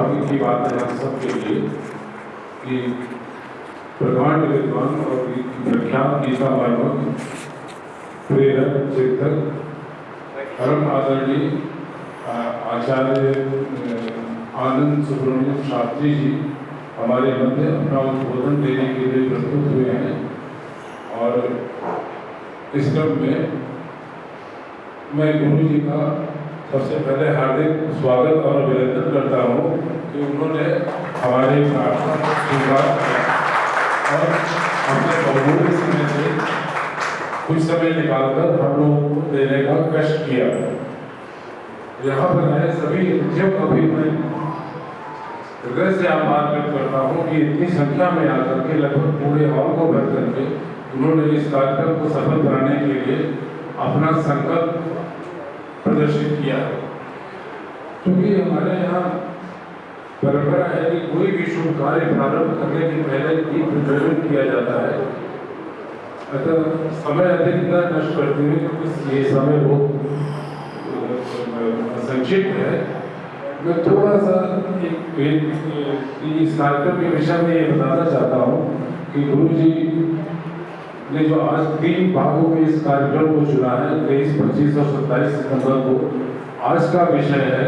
सौभाग्य की बात है हम सबके लिए कि प्रकांड विद्वान और प्रख्यात गीता वार्मक प्रेरक चिंतक परम आदरणीय आचार्य आनंद सुब्रमण्यम शास्त्री जी हमारे मध्य अपना उद्बोधन देने के लिए प्रस्तुत हुए हैं। और इस क्रम में मैं गुरु जी का सबसे पहले हार्दिक स्वागत और अभिनंदन करता हूँ कि उन्होंने हमारे प्रार्थना को स्वीकार किया और अपने बहुमूल्य समय से कुछ समय निकालकर हम लोगों को देने का कष्ट किया। यहाँ पर आए सभी अतिथियों का भी मैं हृदय से आभार व्यक्त करता हूँ कि इतनी संख्या में आकर के लगभग पूरे हॉल को भर करके उन्होंने इस कार्यक्रम को सफल बनाने के लिए अपना संकल्प प्रदर्शित किया। क्योंकि हमारे यहाँ परंपरा है कि कोई भी शुभ कार्य प्रारंभ करने के पहले दीप प्रज्वलन किया जाता है। अतः समय अधिक न नष्ट करते हुए क्योंकि ये समय बहुत संक्षिप्त है, मैं थोड़ा सा इस कार्यक्रम के विषय में ये बताना चाहता हूँ कि गुरु जी ने जो आज 3 भागों में इस कार्यक्रम को चुना है 23, 25 और 27 सितंबर को। आज का विषय है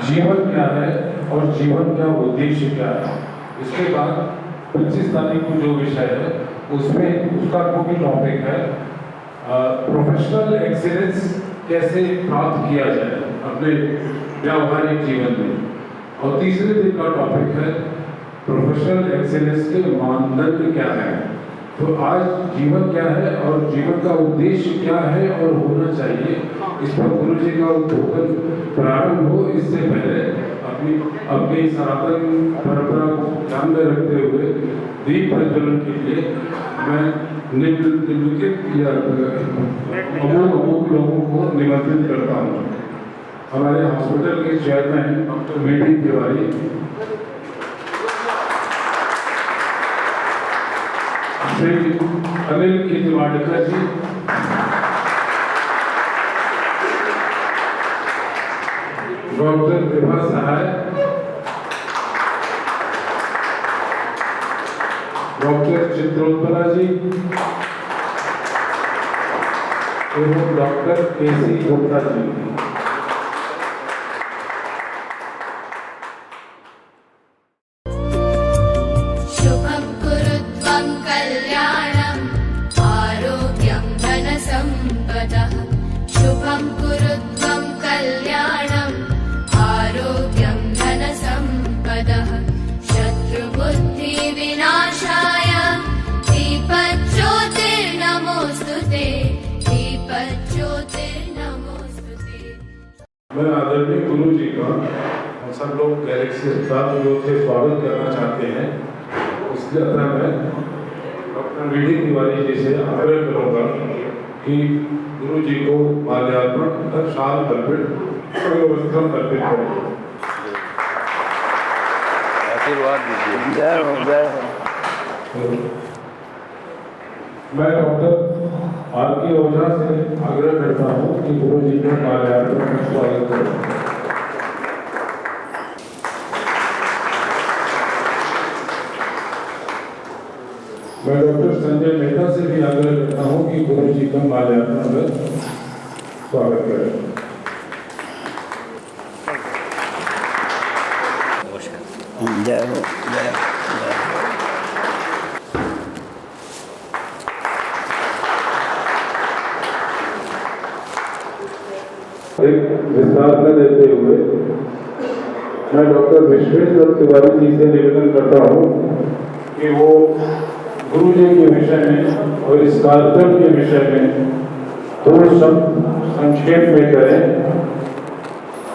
जीवन क्या है और जीवन का उद्देश्य क्या है। इसके बाद 25 तारीख को जो विषय है उसमें उसका मुख्य टॉपिक है प्रोफेशनल एक्सीलेंस कैसे प्राप्त किया जाए अपने व्यावहारिक जीवन में। और तीसरे दिन का टॉपिक है प्रोफेशनल एक्सीलेंस के मानदंड क्या है। तो आज जीवन क्या है और जीवन का उद्देश्य क्या है और होना चाहिए, इस पर गुरु जी का उद्बोधन प्रारंभ हो। इससे पहले अपनी सनातन परंपरा को ध्यान में रखते हुए दीप प्रज्वलन के लिए मैं निम्नलिखित या अमूक लोगों को निमंत्रित करता हूँ। हमारे हॉस्पिटल के chairman doctor VD Tiwari, Shri Anil Kijwadkar ji, doctor Vibha Sahay, doctor Chitrotpala ji एवं डॉक्टर केसी गुप्ता जी। मैं आदरणीय गुरु जी का हम सब लोग गैलेक्सी अस्पताल जो से स्वागत करना चाहते हैं। इसलिए मैं डॉक्टर वीडी तिवारी जी से आग्रह करूँगा कि गुरु जी को माल्यार्पण तथा शाल अर्पित वस्त्रम अर्पित करें। आशीर्वाद दीजिए। मैं डॉक्टर आर.के. ओझा से आग्रह करता हूँ कि गुरु जी के माल्यार्पण में स्वागत करें। मैं डॉक्टर संजय मेहता से भी आग्रह करता हूँ कि गुरु जी का माल्यार्पण में स्वागत करें। जय हो, जय हो। एक विस्तार में देते हुए मैं डॉक्टर विश्वेश्वर तिवारी जी से निवेदन करता हूँ कि वो गुरु जी के विषय में और इस कार्यक्रम के विषय में थोड़ा संक्षेप में करें।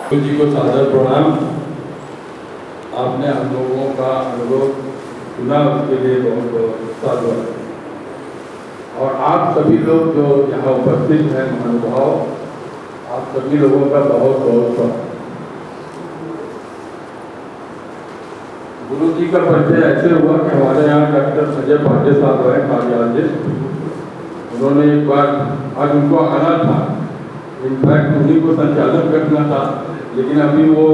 गुरु जी को सादर प्रणाम। आपने हम लोगों का अनुभव सुना, उसके लिए बहुत बहुत धन्यवाद। और आप सभी लोग जो यहाँ उपस्थित हैं महानुभाव, आप सभी लोगों का बहुत बहुत स्वागत। गुरु जी का परिचय ऐसे हुआ कि हमारे यहाँ डॉक्टर संजय पांडे साहब हैं कार्डियोलॉजिस्ट। उन्होंने एक बार, आज उनको आना था इनफैक्ट उन्हीं को संचालन करना था, लेकिन अभी वो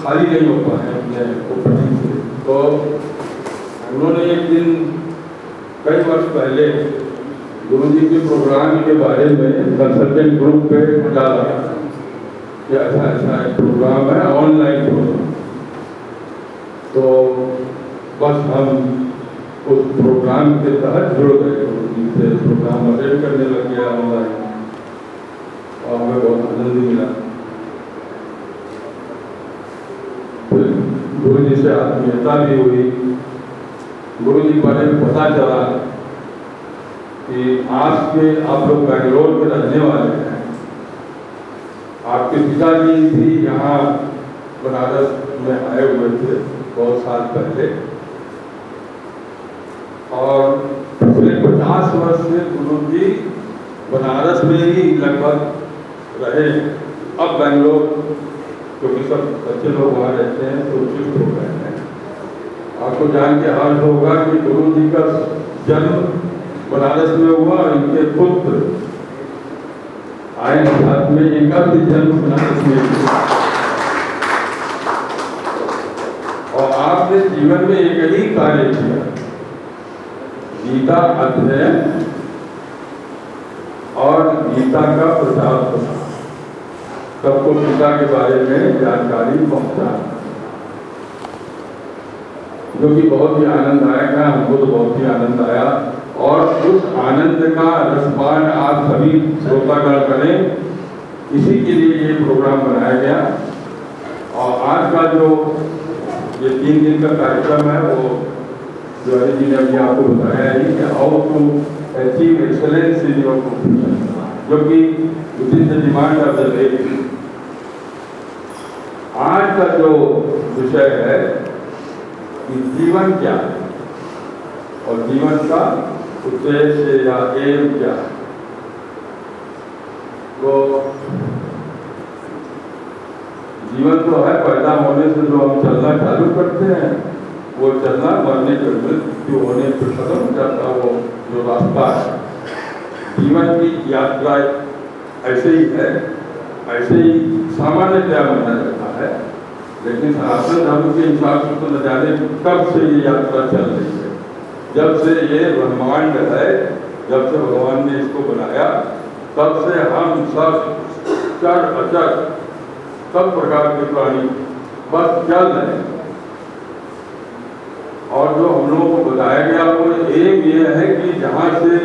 खाली नहीं हो पाए अपने ओपनिंग से। तो उन्होंने एक दिन कई वर्ष पहले गुरु जी के प्रोग्राम के बारे में कंसल्टेंट ग्रुप पे डाला कि ऐसा ऐसा एक प्रोग्राम है, ऑनलाइन प्रोग्राम। तो बस हम उस प्रोग्राम के तहत जुड़ गए, गुरु जी से प्रोग्राम अटेंड करने लग गया ऑनलाइन, और हमें बहुत आनंद मिला। गुरु जी से आत्मीयता भी हुई, गुरु जी के बारे में पता चला कि आज के आप लोग बेंगलोर के रहने वाले हैं, आपके पिताजी भी यहाँ बनारस में आए हुए थे बहुत साल पहले, और पिछले 50 वर्ष से गुरु जी बनारस में ही लगभग रहे। अब बेंगलोर, क्योंकि सब बच्चे लोग वहाँ रहते हैं, तो शिफ्ट हो गए हैं। आपको जान के हाल होगा कि गुरु जी का जन्म बनारस में हुआ, इनके पुत्र आए साथ में, इनका भी जन्म बनारस में हुआ। और आपने जीवन में एक ही कार्य किया, गीता अध्ययन और गीता का प्रचार प्रसार, सबको गीता के बारे में जानकारी पहुंचा, जो कि बहुत ही आनंददायक है। हमको तो बहुत ही आनंद आया, और उस आनंद का रसपान आप सभी श्रोतागण करें, इसी के लिए ये प्रोग्राम बनाया गया। और आज का जो ये 3 दिन का कार्यक्रम है, वो जो हरि जी ने अभी आपको बताया है कि how to achieve excellence in your profession, जो कि within the demand of the day. आज का जो विषय है कि जीवन क्या है, और जीवन का उद्देश्य या एम क्या है। तो जीवन तो है, पैदा होने से जो हम चलना चालू करते हैं, वो चलना मरने के मृत्यु होने पर खत्म हो जाता, वो जो रास्ता है। जीवन की यात्रा ऐसे ही है, ऐसे ही सामान्यतया माना जाता है, लेकिन सनातन धर्म के हिसाब से तो न जाने कब से ये यात्रा चल रही है। जब से ये ब्रह्मांड है, जब से भगवान ने इसको बनाया, तब से हम सब चर अचर सब प्रकार के प्राणी बस चल रहे हैं। और जो हम लोगों को बताया गया वो एम ये है कि जहाँ से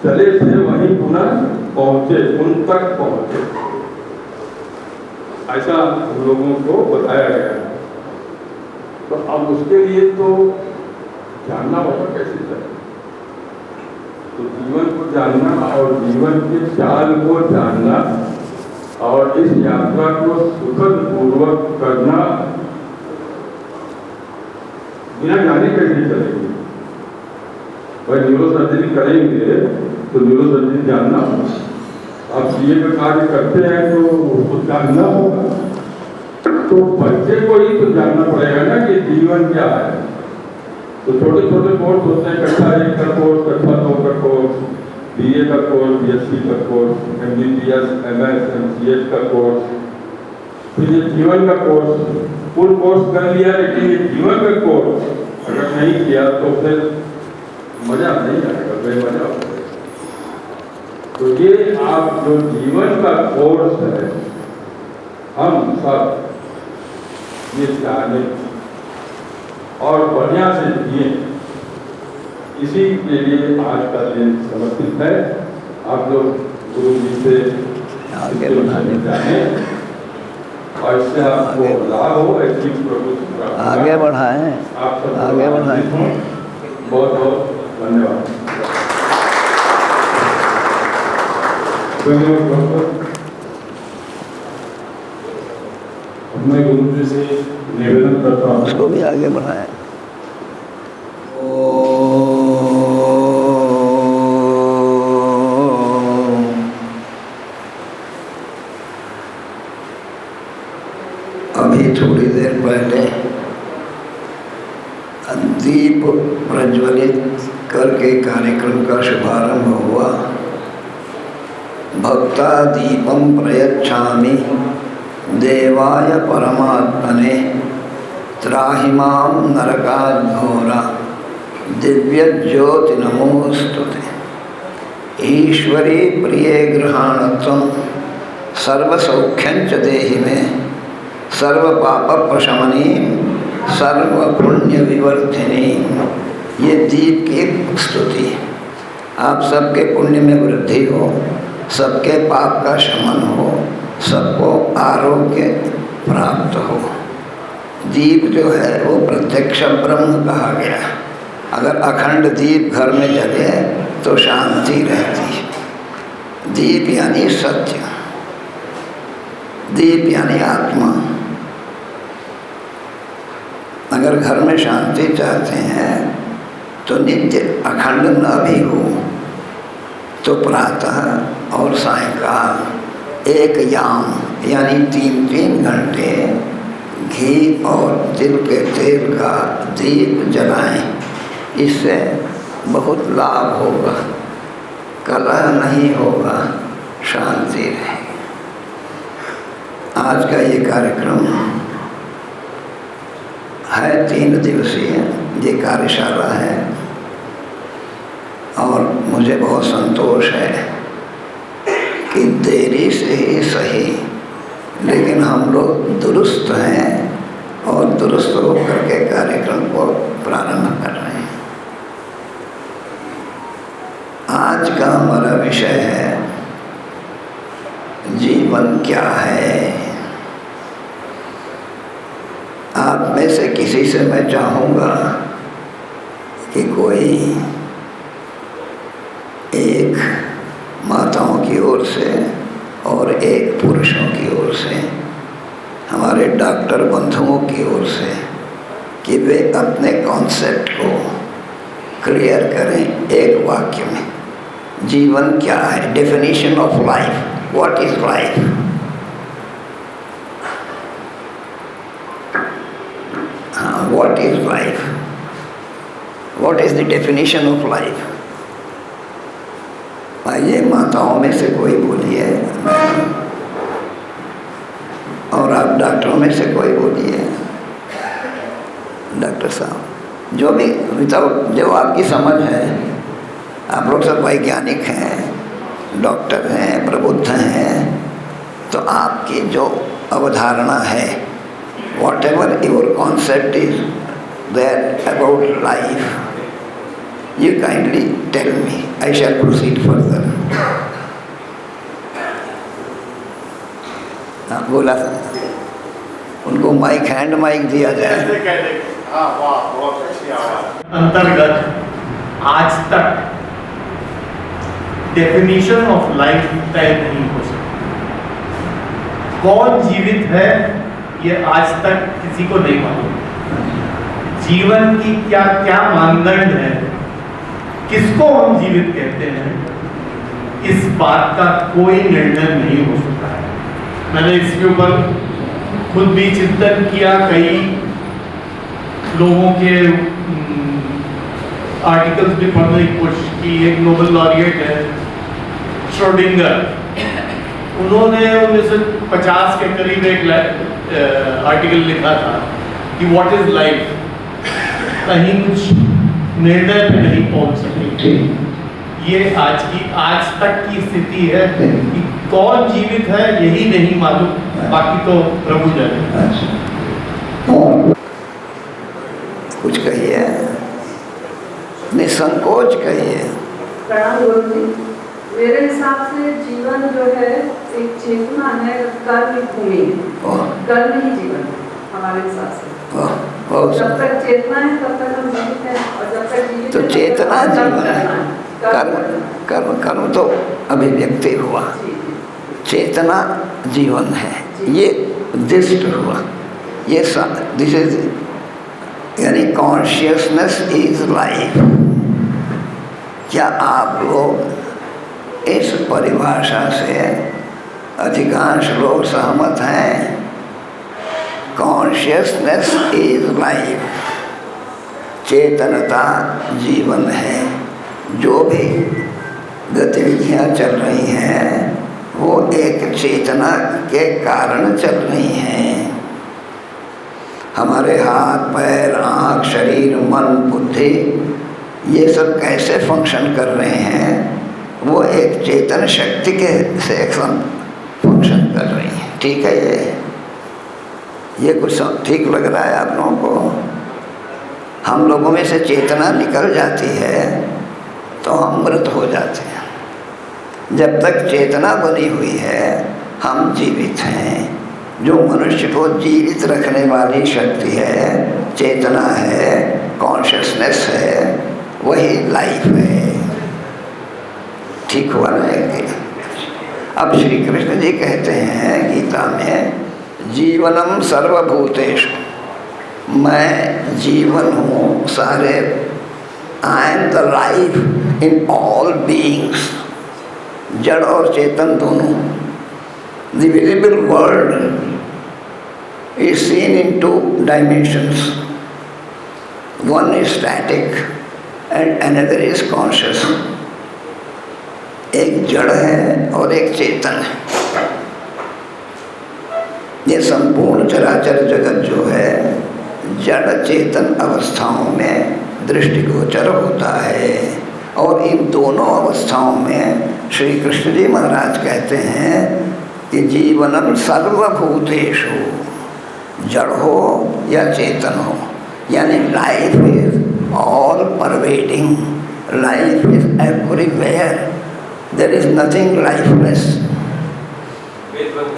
चले थे वहीं पुनः पहुँचे, उन तक पहुँचे, ऐसा हम लोगों को बताया गया। तो अब उसके लिए तो जानना होगा कैसे चले, तो जीवन को जानना और जीवन के चाल को जानना और इस यात्रा को सुखद पूर्वक करना बिना जाने कैसे चलेंगे। भाई न्यूरोसर्जरी करेंगे तो न्यूरोसर्जरी जानना होगा, आप सीए का कार्य करते हैं तो उसको जानना होगा, तो बच्चे को ही तो जानना पड़ेगा ना कि जीवन क्या है। तो छोटे छोटे कोर्स होते हैं, कक्षा 1 का कोर्स, कक्षा 2 का कोर्स, बीए का कोर्स, बीएससी का कोर्स, एमबीबीएस, एमएस, एमसीएच का कोर्स, फिर ये जीवन का कोर्स। फुल कोर्स कर लिया, लेकिन ये जीवन का कोर्स अगर नहीं किया तो फिर मजा नहीं आएगा, बेमजा हो जाएगा। तो ये आप जो जीवन का कोर्स है, हम सब ये जाने और बढ़िया से जिए, इसी के लिए आज का दिन समर्पित है। आप लोग गुरु जी से आगे बढ़ाने जाने और इससे आपको लाभ हो, ऐसी प्रभु आगे बढ़ाएं, आप सब आगे बढ़ाएं। बहुत बहुत धन्यवाद। मैं गुरु जी से निवेदन करता हूँ उसको भी आगे बढ़ाएं। अभी थोड़ी देर पहले दीप प्रज्वलित करके कार्यक्रम का शुभारंभ हुआ। भक्ता दीपम प्रयच्छामि देवाय परमात्मने त्राहि मां नरकाद्घोरा दिव्य ज्योति नमोस्तुते। ईश्वरी प्रिये गृहाणत्वं सर्वसौख्यंच देहि मे सर्व पाप प्रशमनी सर्व पुण्य विवर्धिनी। ये दीप की स्तुति। आप सबके पुण्य में वृद्धि हो, सबके पाप का शमन हो, सबको आरोग्य प्राप्त हो। दीप जो है वो प्रत्यक्ष ब्रह्म कहा गया। अगर अखंड दीप घर में जले तो शांति रहती है। दीप यानी सत्य, दीप यानी आत्मा। अगर घर में शांति चाहते हैं तो नित्य अखंड न भी हो तो प्रातः और सायंकाल एक याम यानी 3-3 घंटे घी और तिल के तेल का दीप जलाएं। इससे बहुत लाभ होगा, कलह नहीं होगा, शांति रहेगी। आज का ये कार्यक्रम है 3 दिवसीय ये कार्यशाला है और मुझे बहुत संतोष है कि देरी से ही सही लेकिन हम लोग दुरुस्त हैं और दुरुस्त होकर के कार्यक्रम को प्रारंभ कर रहे हैं। आज का हमारा विषय है जीवन क्या है। आप में से किसी से मैं चाहूँगा कि कोई एक माताओं की ओर से और एक पुरुषों की ओर से, हमारे डॉक्टर बंधुओं की ओर से, कि वे अपने कॉन्सेप्ट को क्लियर करें एक वाक्य में। जीवन क्या है? Definition of life. What is life? What is life? What is the definition of life? आइए माताओं में से कोई बोलिए और आप डॉक्टरों में से कोई बोलिए। डॉक्टर साहब, जो भी विदाउट जो आपकी समझ है, आप लोग सब वैज्ञानिक हैं, डॉक्टर हैं, प्रबुद्ध हैं, तो आपकी जो अवधारणा है, whatever your concept is there about life, you kindly tell me. I shall proceed further. बोला था उनको माइक, हैंड माइक दिया जाए। अंतर्गत आज तक डेफिनेशन ऑफ लाइफ तय नहीं हो सकती। कौन जीवित है ये आज तक किसी को नहीं मालूम। जीवन की क्या क्या मानदंड है, किसको हम जीवित कहते हैं, इस बात का कोई निर्णय नहीं हो सकता है। मैंने इसके ऊपर खुद भी चिंतन किया, कई लोगों के आर्टिकल्स भी पढ़ने की कोशिश की। एक नोबेल लॉरिएट है श्रोडिंगर, उन्होंने 1950 के करीब एक आर्टिकल लिखा था कि व्हाट इज लाइफ। कहीं कुछ निर्णय पे नहीं पहुंच सके। ये आज तक की स्थिति है कि कौन जीवित है यही नहीं मालूम, बाकी तो प्रभु जाने। कुछ कहिए, निसंकोच कहिए। प्रणाम गुरु जी। मेरे हिसाब से जीवन जो है एक चेतना है, कर्म भूमि है, कर्म ही जीवन है हमारे हिसाब से। जब तक चेतना है तब तक हम जीवित हैं, और जब तक जीवित तो चेतना जीवन है। कर्म तो अभिव्यक्ति हुआ, चेतना जीवन है, ये उद्दिष्ट हुआ। ये दिस इज यानी कॉन्शियसनेस इज लाइफ। क्या आप लोग इस परिभाषा से अधिकांश लोग सहमत हैं? कॉन्शियसनेस इज लाइफ, चेतनता जीवन है। जो भी गतिविधियां चल रही हैं वो एक चेतना के कारण चल रही हैं। हमारे हाथ पैर आँख शरीर मन बुद्धि ये सब कैसे फंक्शन कर रहे हैं, वो एक चेतन शक्ति के से फंक्शन कर रही हैं। ठीक है, ये कुछ ठीक लग रहा है आप लोगों को? हम लोगों में से चेतना निकल जाती है तो हम मृत हो जाते हैं। जब तक चेतना बनी हुई है हम जीवित हैं। जो मनुष्य को जीवित रखने वाली शक्ति है, चेतना है, कॉन्शियसनेस है, वही लाइफ है। ठीक हुआ ना? अब श्री कृष्ण जी कहते हैं गीता में, जीवनम सर्वभूतेषु, मैं जीवन हूँ सारे, I am the life in all beings, जड़ और चेतन दोनों। The visible world is seen in 2 dimensions, one is static and another is conscious। एक जड़ है और एक चेतन है। ये संपूर्ण चराचर जगत जो है जड़ चेतन अवस्थाओं में दृष्टिगोचर होता है। और इन दोनों अवस्थाओं में श्री कृष्ण जी महाराज कहते हैं कि जीवनम सर्वभूतेषु, जड़ हो या चेतन हो, यानी life is all pervading, life is everywhere, there is nothing lifeless,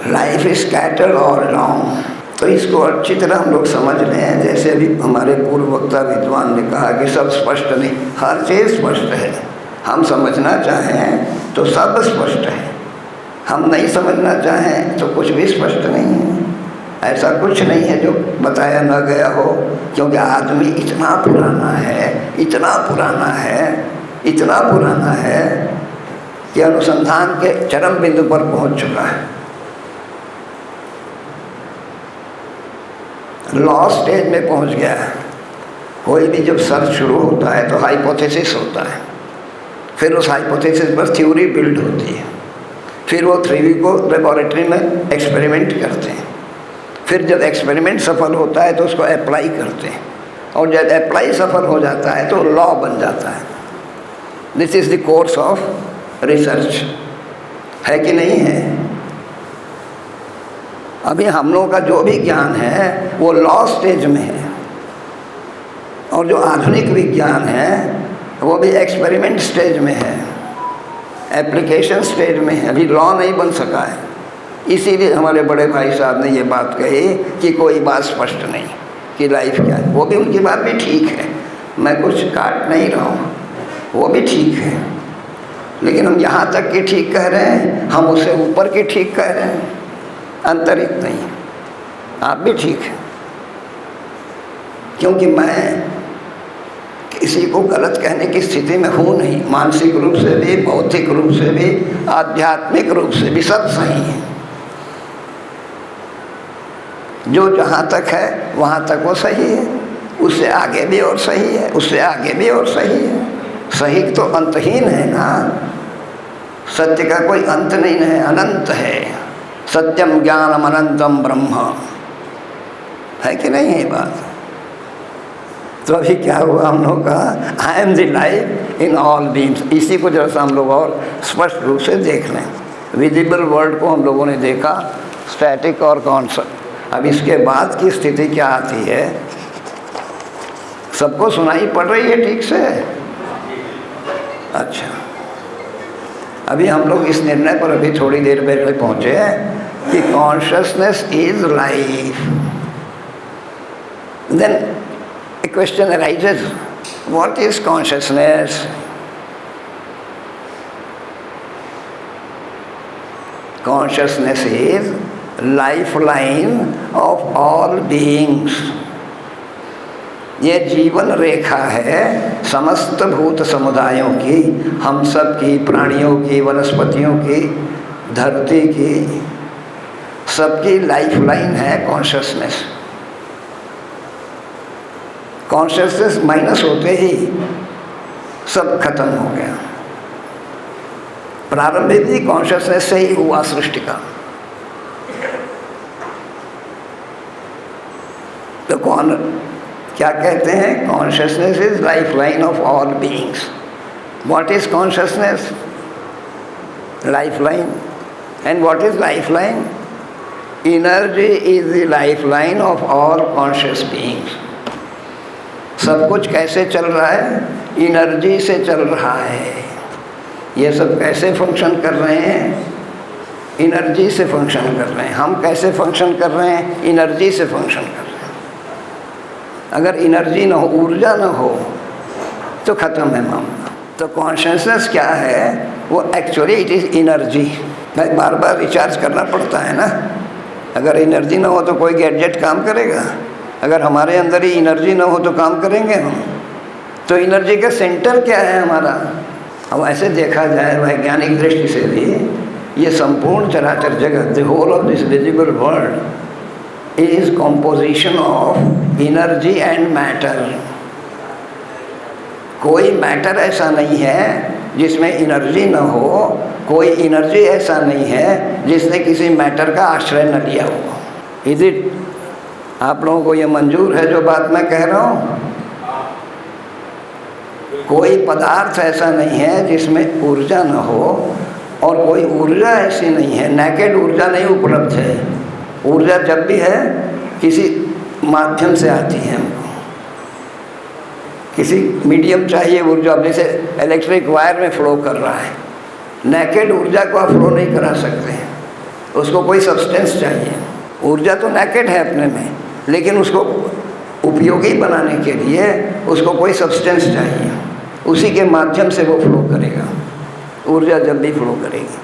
life is scattered all around. तो इसको अच्छी तरह हम लोग समझ लें। जैसे अभी हमारे पूर्व वक्ता विद्वान ने कहा कि सब स्पष्ट नहीं, हर चीज़ स्पष्ट है। हम समझना चाहें तो सब स्पष्ट है, हम नहीं समझना चाहें तो कुछ भी स्पष्ट नहीं है। ऐसा कुछ नहीं है जो बताया न गया हो, क्योंकि आदमी इतना पुराना है, इतना पुराना है, इतना पुराना है कि अनुसंधान के चरम बिंदु पर पहुंच चुका है। लॉ स्टेज में पहुंच गया है। कोई भी जब सर्च शुरू होता है तो हाइपोथेसिस होता है, फिर उस हाइपोथेसिस पर थ्योरी बिल्ड होती है, फिर वो थ्योरी को लेबोरेटरी में एक्सपेरिमेंट करते हैं, फिर जब एक्सपेरिमेंट सफल होता है तो उसको अप्लाई करते हैं, और जब अप्लाई सफल हो जाता है तो लॉ बन जाता है। This is the course of research, है कि नहीं है? अभी हम लोगों का जो भी ज्ञान है वो लॉ स्टेज में है, और जो आधुनिक विज्ञान है वो भी एक्सपेरिमेंट स्टेज में है, एप्लीकेशन स्टेज में है, अभी लॉ नहीं बन सका है। इसीलिए हमारे बड़े भाई साहब ने ये बात कही कि कोई बात स्पष्ट नहीं कि लाइफ क्या है। वो भी उनकी बात भी ठीक है, मैं कुछ काट नहीं रहा हूँ, वो भी ठीक है, लेकिन हम यहाँ तक की ठीक कह रहे हैं, हम उससे ऊपर की ठीक कह रहे हैं, अंतरित नहीं। आप भी ठीक है, क्योंकि मैं किसी को गलत कहने की स्थिति में हूँ नहीं। मानसिक रूप से भी, भौतिक रूप से भी, आध्यात्मिक रूप से भी सब सही है। जो जहाँ तक है वहाँ तक वो सही है, उससे आगे भी और सही है, उससे आगे भी और सही है। सही तो अंतहीन है ना, सत्य का कोई अंत नहीं है, अनंत है। सत्यम ज्ञानम अनंतम ब्रह्म, है कि नहीं है बात? तो अभी क्या हुआ हम लोग का, I am the life in all beings. इसी को जरा सा हम लोग और स्पष्ट रूप से देख लें। विजिबल वर्ल्ड को हम लोगों ने देखा, स्टैटिक और कॉन्सेप्ट। अब इसके बाद की स्थिति क्या आती है, सबको सुनाई पड़ रही है ठीक से? अच्छा, अभी हम लोग इस निर्णय पर अभी थोड़ी देर पहले पहुँचे हैं कि consciousness is life. Then a question arises, what is consciousness? Consciousness is lifeline of all beings। ये जीवन रेखा है समस्त भूत समुदायों की, हम सब की, प्राणियों की, वनस्पतियों की, धरती की, सबकी लाइफलाइन है कॉन्शियसनेस। कॉन्शियसनेस माइनस होते ही सब खत्म हो गया। प्रारंभिक भी कॉन्शियसनेस से ही हुआ सृष्टि का। तो कौन क्या कहते हैं? Consciousness is life line of all beings. What is consciousness? Life line. And what is life line? Energy is the life line of all conscious beings. सब कुछ कैसे चल रहा है? एनर्जी से चल रहा है। ये सब कैसे फंक्शन कर रहे हैं? एनर्जी से फंक्शन कर रहे हैं। हम कैसे फंक्शन कर रहे हैं? एनर्जी से फंक्शन कर रहे हैं। अगर एनर्जी ना हो, ऊर्जा ना हो, तो ख़त्म है मामला। तो कॉन्शियसनेस क्या है? वो एक्चुअली इट इज़ एनर्जी। भाई बार बार रिचार्ज करना पड़ता है ना। अगर एनर्जी ना हो तो कोई गैजेट काम करेगा? अगर हमारे अंदर ही एनर्जी ना हो तो काम करेंगे हम? तो एनर्जी का सेंटर क्या है हमारा? अब ऐसे देखा जाए वैज्ञानिक दृष्टि से भी, ये संपूर्ण चराचर जगत, the whole of this visible world is composition of energy and matter. कोई मैटर ऐसा नहीं है जिसमें एनर्जी न हो, कोई एनर्जी ऐसा नहीं है जिसने किसी मैटर का आश्रय न लिया हो। Is it? आप लोगों को ये मंजूर है जो बात मैं कह रहा हूँ? कोई पदार्थ ऐसा नहीं है जिसमें ऊर्जा न हो, और कोई ऊर्जा ऐसी नहीं है, नेकेड ऊर्जा नहीं उपलब्ध है। ऊर्जा जब भी है किसी माध्यम से आती है, हमको किसी मीडियम चाहिए ऊर्जा। जैसे इलेक्ट्रिक वायर में फ्लो कर रहा है, नेकेड ऊर्जा को आप फ्लो नहीं करा सकते, उसको कोई सब्सटेंस चाहिए। ऊर्जा तो नेकेड है अपने में, लेकिन उसको उपयोगी बनाने के लिए उसको कोई सब्सटेंस चाहिए, उसी के माध्यम से वो फ्लो करेगा, ऊर्जा जब भी फ्लो करेगी।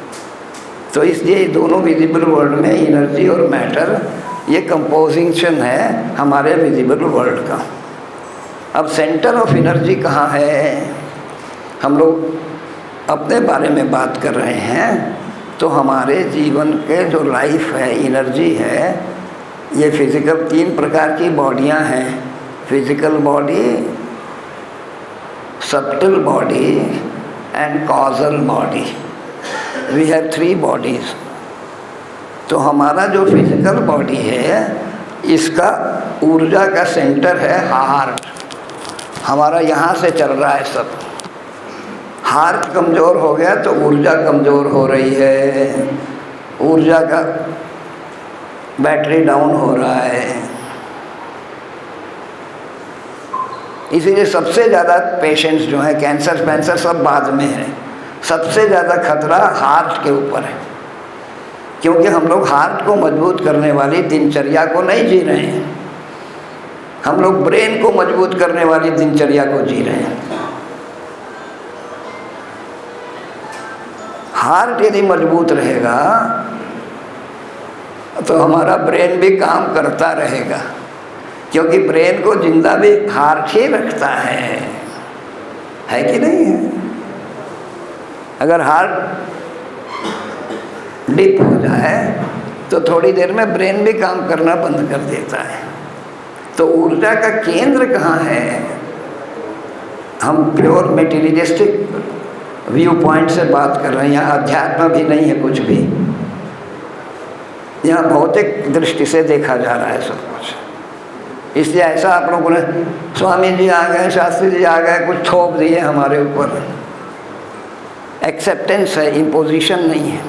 तो इसलिए दोनों विजिबल वर्ल्ड में एनर्जी और मैटर, ये कंपोजिशन है हमारे विजिबल वर्ल्ड का। अब सेंटर ऑफ एनर्जी कहाँ है? हम लोग अपने बारे में बात कर रहे हैं, तो हमारे जीवन के जो लाइफ है, एनर्जी है, ये फिज़िकल 3 प्रकार की बॉडियाँ हैं। Physical body, subtle body and causal body. We have 3 bodies. तो हमारा जो फिज़िकल बॉडी है, इसका ऊर्जा का सेंटर है हार्ट। हमारा यहाँ से चल रहा है सब। हार्ट कमज़ोर हो गया तो ऊर्जा कमज़ोर हो रही है, ऊर्जा का बैटरी डाउन हो रहा है। इसीलिए सबसे ज़्यादा पेशेंट्स जो हैं, कैंसर सब बाद में है, सबसे ज़्यादा खतरा हार्ट के ऊपर है। क्योंकि हम लोग हार्ट को मजबूत करने वाली दिनचर्या को नहीं जी रहे हैं, हम लोग ब्रेन को मजबूत करने वाली दिनचर्या को जी रहे हैं। हार्ट यदि मजबूत रहेगा तो हमारा ब्रेन भी काम करता रहेगा, क्योंकि ब्रेन को जिंदा भी हार्ट ही रखता है कि नहीं है? अगर हार्ट डिप हो जाए तो थोड़ी देर में ब्रेन भी काम करना बंद कर देता है। तो ऊर्जा का केंद्र कहाँ है? हम प्योर मेटीरियलिस्टिक व्यू पॉइंट से बात कर रहे हैं, यहाँ अध्यात्म भी नहीं है कुछ भी, यहाँ भौतिक दृष्टि से देखा जा रहा है सब कुछ। इसलिए ऐसा आप लोगों ने, स्वामी जी आ गए, शास्त्री जी आ गए, कुछ थोप दिए हमारे ऊपर। एक्सेप्टेंस है, इम्पोजिशन नहीं है।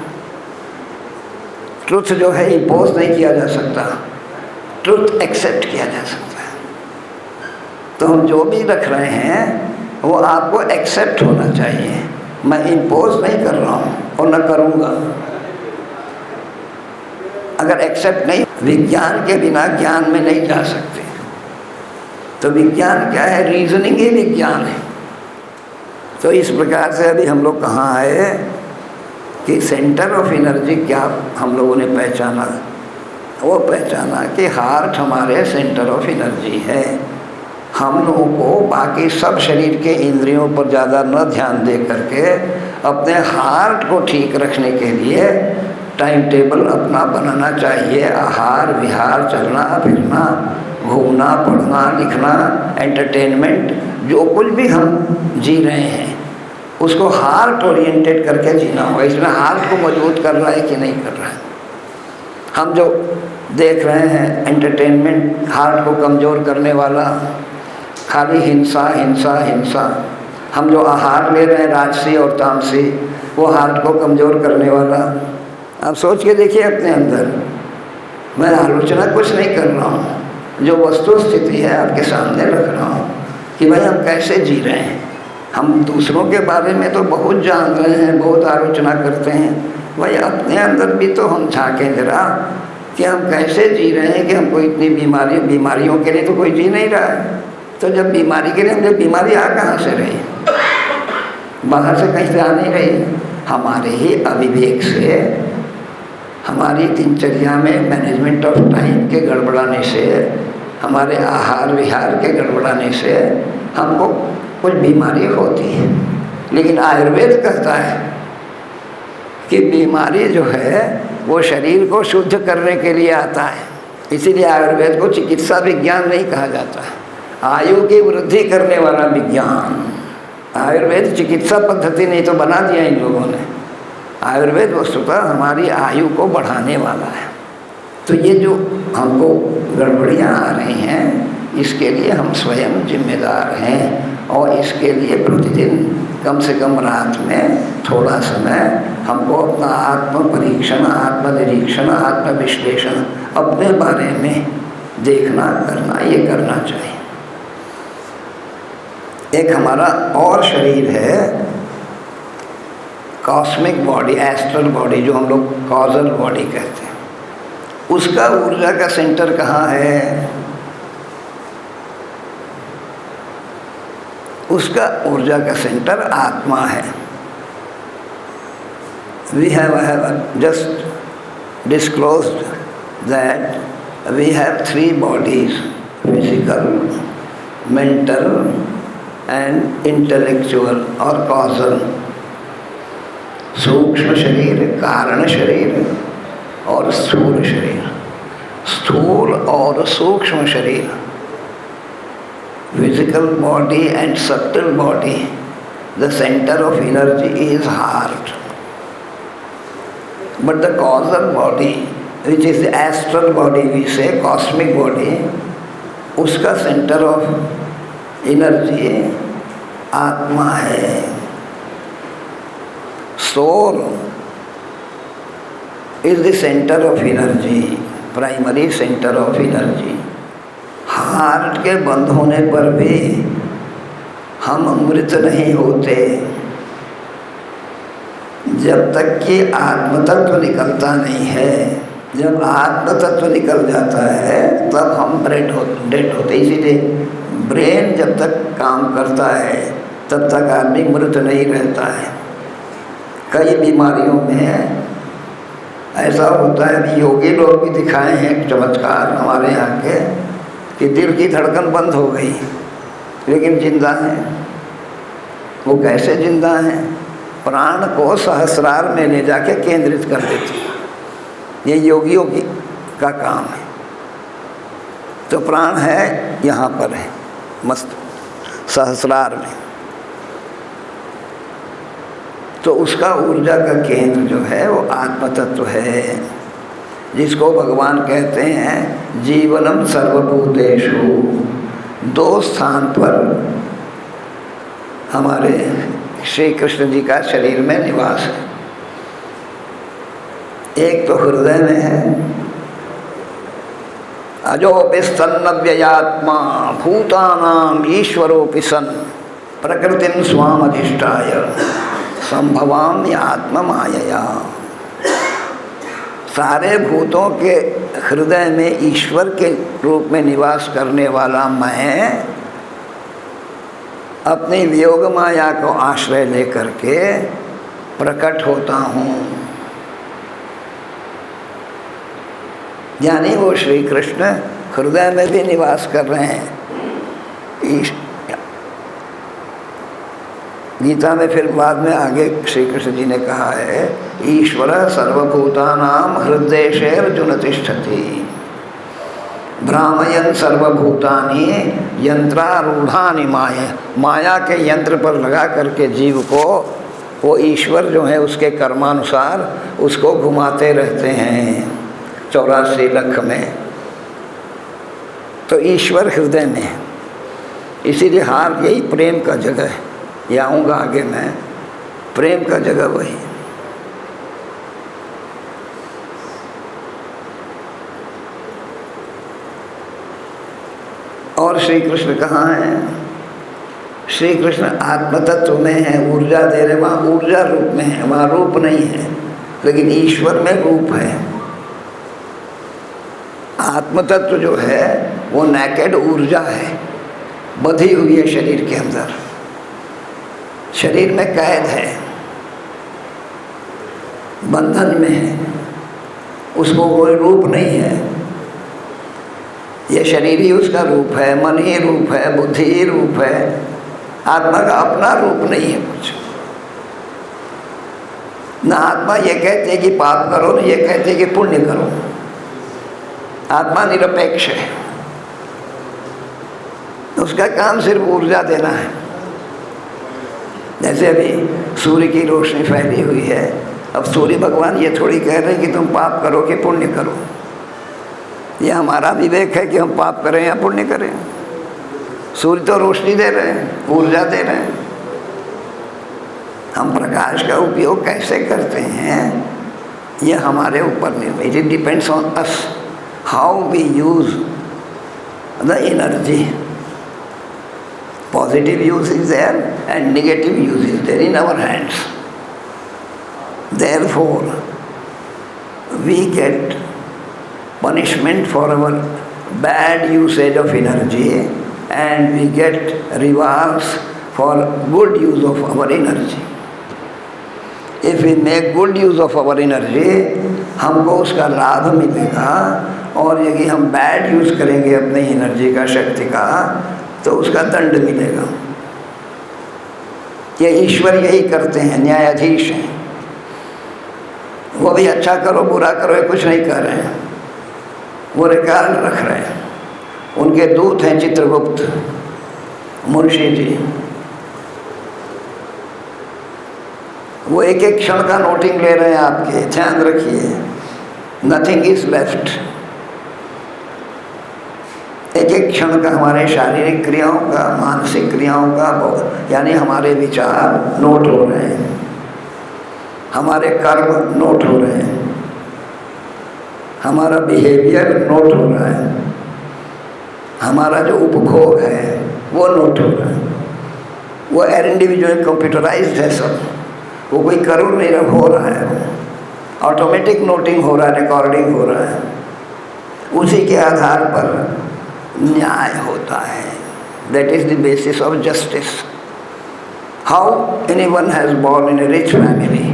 ट्रुथ जो है इम्पोज नहीं किया जा सकता, ट्रुथ एक्सेप्ट किया जा सकता है। तो हम जो भी रख रहे हैं वो आपको एक्सेप्ट होना चाहिए। मैं इम्पोज नहीं कर रहा हूँ और न करूँगा। अगर एक्सेप्ट नहीं, विज्ञान के बिना ज्ञान में नहीं जा सकते। तो विज्ञान क्या है? रीजनिंग ही विज्ञान है। तो इस प्रकार से अभी हम लोग कहाँ आए कि सेंटर ऑफ एनर्जी क्या हम लोगों ने पहचाना? वो पहचाना कि हार्ट हमारे सेंटर ऑफ एनर्जी है। हम लोगों को बाकी सब शरीर के इंद्रियों पर ज़्यादा न ध्यान दे करके अपने हार्ट को ठीक रखने के लिए टाइम टेबल अपना बनाना चाहिए। आहार विहार, चलना फिरना, घूमना, पढ़ना, लिखना, एंटरटेनमेंट, जो कुछ भी हम जी रहे हैं उसको हार्ट ओरिएंटेड करके जीना होगा। इसमें हार्ट को मजबूत कर रहा है कि नहीं कर रहा है। हम जो देख रहे हैं एंटरटेनमेंट हार्ट को कमज़ोर करने वाला, खाली हिंसा हिंसा हिंसा। हम जो आहार ले रहे हैं राजसी और तामसी, वो हार्ट को कमज़ोर करने वाला। आप सोच के देखिए अपने अंदर। मैं आलोचना कुछ नहीं कर रहा हूँ, जो वस्तु स्थिति है आपके सामने रख रहा हूँ कि भाई हम कैसे जी रहे हैं। हम दूसरों के बारे में तो बहुत जान रहे हैं, बहुत आलोचना करते हैं, भाई अपने अंदर भी तो हम झाँकें जरा कि हम कैसे जी रहे हैं कि हमको इतनी बीमारियों के लिए तो कोई जी नहीं रहा है। तो जब बीमारी के लिए हम, जब बीमारी आ कहाँ से रही, बाहर से कहीं से आ नहीं रही, हमारे ही अविवेक से, हमारी दिनचर्या में मैनेजमेंट ऑफ टाइम के गड़बड़ाने से, हमारे आहार विहार के गड़बड़ाने से हमको कुछ बीमारी होती है। लेकिन आयुर्वेद कहता है कि बीमारी जो है वो शरीर को शुद्ध करने के लिए आता है। इसीलिए आयुर्वेद को चिकित्सा विज्ञान नहीं कहा जाता है, आयु की वृद्धि करने वाला विज्ञान। आयुर्वेद चिकित्सा पद्धति नहीं तो बना दिया इन लोगों ने। आयुर्वेद वस्तुतः हमारी आयु को बढ़ाने वाला है। तो ये जो हमको गड़बड़ियाँ आ रही हैं, इसके लिए हम स्वयं जिम्मेदार हैं। और इसके लिए प्रतिदिन कम से कम रात में थोड़ा समय हमको अपना आत्म परीक्षण, आत्मनिरीक्षण, आत्मविश्लेषण, अपने बारे में देखना करना, ये करना चाहिए। एक हमारा और शरीर है कॉस्मिक बॉडी, एस्ट्रल बॉडी, जो हम लोग कॉजल बॉडी कहते हैं। उसका ऊर्जा का सेंटर कहाँ है? उसका ऊर्जा का सेंटर आत्मा है। We have just disclosed that we have 3 bodies, physical, mental and intellectual or causal। सूक्ष्म शरीर, कारण शरीर और स्थूल शरीर। स्थूल और सूक्ष्म शरीर, physical body and subtle body, the center of energy is heart. But the causal body, which is the astral body, we say cosmic body, उसका center of energy आत्मा है। Soul is the center of energy, primary center of energy। Heart के बंद होने पर भी हम मृत नहीं होते। जब तक कि आत्म तत्व निकलता नहीं है। जब आत्म तत्व निकल जाता है तब हम डेड होते। इसीलिए ब्रेन जब तक काम करता है तब तक आदमी मृत नहीं रहता है। कई बीमारियों में ऐसा होता है, योगी लोग भी दिखाए हैं चमत्कार हमारे यहाँ के, कि दिल की धड़कन बंद हो गई लेकिन जिंदा है। वो कैसे जिंदा है? प्राण को सहस्रार में ले जाके केंद्रित कर देती। ये योगियों का काम है। तो प्राण है यहाँ पर है, मस्त सहस्रार में। तो उसका ऊर्जा का केंद्र जो है वो आत्म तत्व है, जिसको भगवान कहते हैं जीवनम सर्वभूतेषु। 2 स्थान पर हमारे श्री कृष्ण जी का शरीर में निवास है। एक तो हृदय में है, अजोपि सन्नव्ययात्मा भूतानाम ईश्वरोपि सन् प्रकृतिं स्वामधिष्ठाय संभवाम्य आत्मा मायया। सारे भूतों के हृदय में ईश्वर के रूप में निवास करने वाला मैं अपनी वियोग माया को आश्रय लेकर के प्रकट होता हूँ। यानी वो श्री कृष्ण हृदय में भी निवास कर रहे हैं। गीता में फिर बाद में आगे श्री कृष्ण जी ने कहा है ईश्वर सर्वभूतानां हृदयेषु अर्जुन तिष्ठति। भ्रामयन सर्वभूतानि यंत्रारूढ़ानि माया के यंत्र पर लगा करके जीव को वो ईश्वर जो है उसके कर्मानुसार उसको घुमाते रहते हैं 84 लाख में। तो ईश्वर हृदय में, इसीलिए हार यही प्रेम का जगह है। ये आऊँगा आगे मैं, प्रेम का जगह वही। और श्री कृष्ण कहाँ हैं? श्री कृष्ण आत्म तत्व में है, ऊर्जा दे रहे, वहाँ ऊर्जा रूप में है, वहाँ रूप नहीं है, लेकिन ईश्वर में रूप है। आत्म तत्व जो है वो नेकेड ऊर्जा है, बंधी हुई है शरीर के अंदर, शरीर में कैद है, बंधन में है, उसको कोई रूप नहीं है। ये शरीर ही उसका रूप है, मन ही रूप है, बुद्धि ही रूप है, आत्मा का अपना रूप नहीं है कुछ। ना आत्मा ये कहते कि पाप करो, ना ये कहते कि पुण्य करो। आत्मा निरपेक्ष है, उसका काम सिर्फ ऊर्जा देना है। जैसे अभी सूर्य की रोशनी फैली हुई है, अब सूर्य भगवान ये थोड़ी कह रहे हैं कि तुम पाप करो कि पुण्य करो। ये हमारा विवेक है कि हम पाप करें या पुण्य करें। सूर्य तो रोशनी दे रहे हैं, ऊर्जा दे रहे हैं। हम प्रकाश का उपयोग कैसे करते हैं ये हमारे ऊपर निर्भर, it depends on us how we use the energy. Positive use is there and negative use is there in our hands. Therefore we get punishment for our bad usage of energy and we get rewards for good use of our energy. If we make good use of our energy, हमको उसका लाभ मिलेगा, और यदि हम bad use करेंगे अपनी energy का, शक्ति का, तो उसका दंड मिलेगा। ये ईश्वर यही करते हैं, न्यायाधीश हैं। वो भी अच्छा करो बुरा करो ये कुछ नहीं कर रहे हैं, वो रिकॉर्ड रख रहे हैं। उनके दूत हैं चित्रगुप्त, मुंशी जी। वो एक एक क्षण का नोटिंग ले रहे हैं आपके, ध्यान रखिए। Nothing is left. एक एक क्षण का हमारे शारीरिक क्रियाओं का, मानसिक क्रियाओं का, यानी हमारे विचार नोट हो रहे हैं, हमारे कर्म नोट हो रहे हैं, हमारा बिहेवियर नोट हो रहा है, हमारा जो उपभोग है वो नोट हो रहा है। वो इंडिविजुअल कंप्यूटराइज्ड है सब, वो कोई करोड़ नहीं हो रहा है, ऑटोमेटिक नोटिंग हो रहा है, रिकॉर्डिंग हो रहा है। उसी के आधार पर न्याय होता है। That is the basis of justice. How anyone has born in A rich family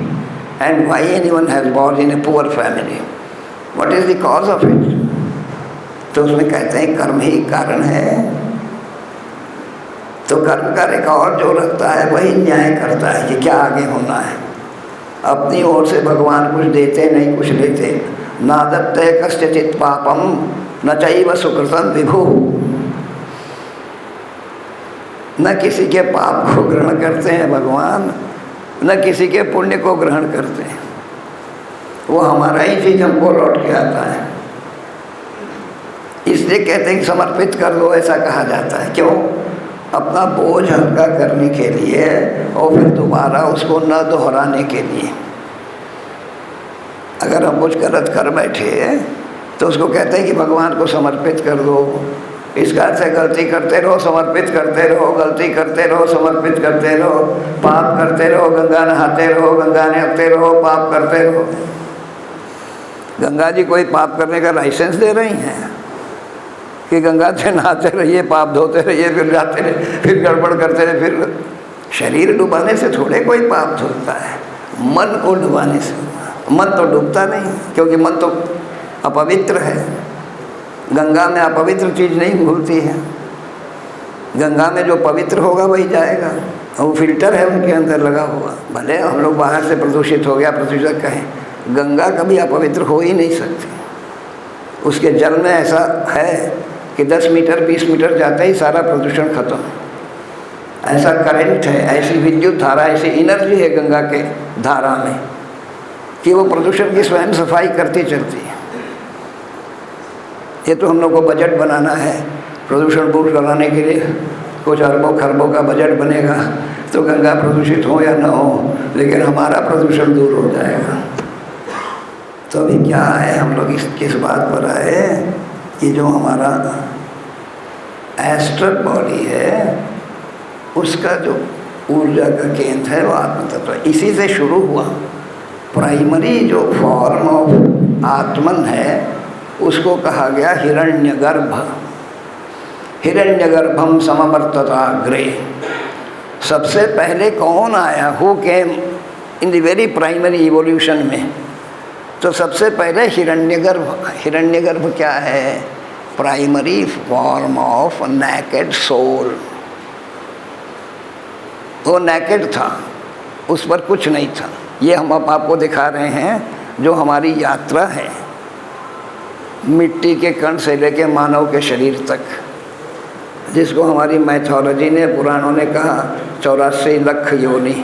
and why anyone has born in a poor family, what is the cause of it? तो उसमें कहते हैं कर्म ही कारण है। तो कर्म का रिकॉर्ड जो रखता है वही न्याय करता है कि क्या आगे होना है। अपनी ओर से भगवान कुछ देते नहीं, कुछ लेते। ना दत्ते कस्यचित् पापम न चैव सुकृतं विभु। न किसी के पाप को ग्रहण करते हैं भगवान, न किसी के पुण्य को ग्रहण करते हैं। वो हमारा ही चीज हमको लौट के आता है। इसलिए कहते हैं कि समर्पित कर दो, ऐसा कहा जाता है। क्यों? अपना बोझ हल्का करने के लिए और फिर दोबारा उसको न दोहराने के लिए। अगर हम कुछ गलत कर बैठे तो उसको कहते हैं कि भगवान को समर्पित कर दो। इसका अर्थ है गलती करते रहो, समर्पित करते रहो, गलती करते रहो, समर्पित करते रहो, पाप करते रहो, गंगा नहाते रहो, गंगा नहाते रहो, पाप करते रहो। गंगा जी कोई पाप करने का लाइसेंस दे रही हैं कि गंगा से नहाते रहिए, पाप धोते रहिए, फिर जाते रहिए, फिर गड़बड़ करते रहे। फिर शरीर डुबाने से थोड़े कोई पाप धोता है, मन को डुबाने से। मन तो डूबता नहीं, क्योंकि मन तो अपवित्र है। गंगा में अपवित्र चीज़ नहीं घुलती है। गंगा में जो पवित्र होगा वही जाएगा। वो फिल्टर है उनके अंदर लगा हुआ। भले हम लोग बाहर से प्रदूषित हो गया, प्रदूषक कहें, गंगा कभी अपवित्र हो ही नहीं सकती। उसके जल में ऐसा है कि 10 मीटर 20 मीटर जाते ही सारा प्रदूषण खत्म। ऐसा करंट है, ऐसी विद्युत धारा, ऐसी एनर्जी है गंगा के धारा में कि वो प्रदूषण की स्वयं सफाई करती चलती है। ये तो हम लोग को बजट बनाना है, प्रदूषण दूर कराने के लिए कुछ अरबों खरबों का बजट बनेगा तो गंगा प्रदूषित हो या ना हो, लेकिन हमारा प्रदूषण दूर हो जाएगा। तो अभी क्या है, हम लोग किस बात पर आए कि जो हमारा एस्ट्रल बॉडी है उसका जो ऊर्जा का केंद्र है वो आत्म तत्व, इसी से शुरू हुआ। प्राइमरी जो फॉर्म ऑफ आत्मन है उसको कहा गया हिरण्यगर्भ। हिरण्यगर्भम समवर्तताग्रे। सबसे पहले कौन आया, who came in the very primary evolution में? तो सबसे पहले हिरण्यगर्भ। हिरण्यगर्भ क्या है? Primary form of naked soul. वो नेकेड था, उस पर कुछ नहीं था। ये हम अब आपको दिखा रहे हैं जो हमारी यात्रा है मिट्टी के कण से लेके मानव के शरीर तक, जिसको हमारी मैथोलॉजी ने, पुराणों ने कहा 84 लाख योनि।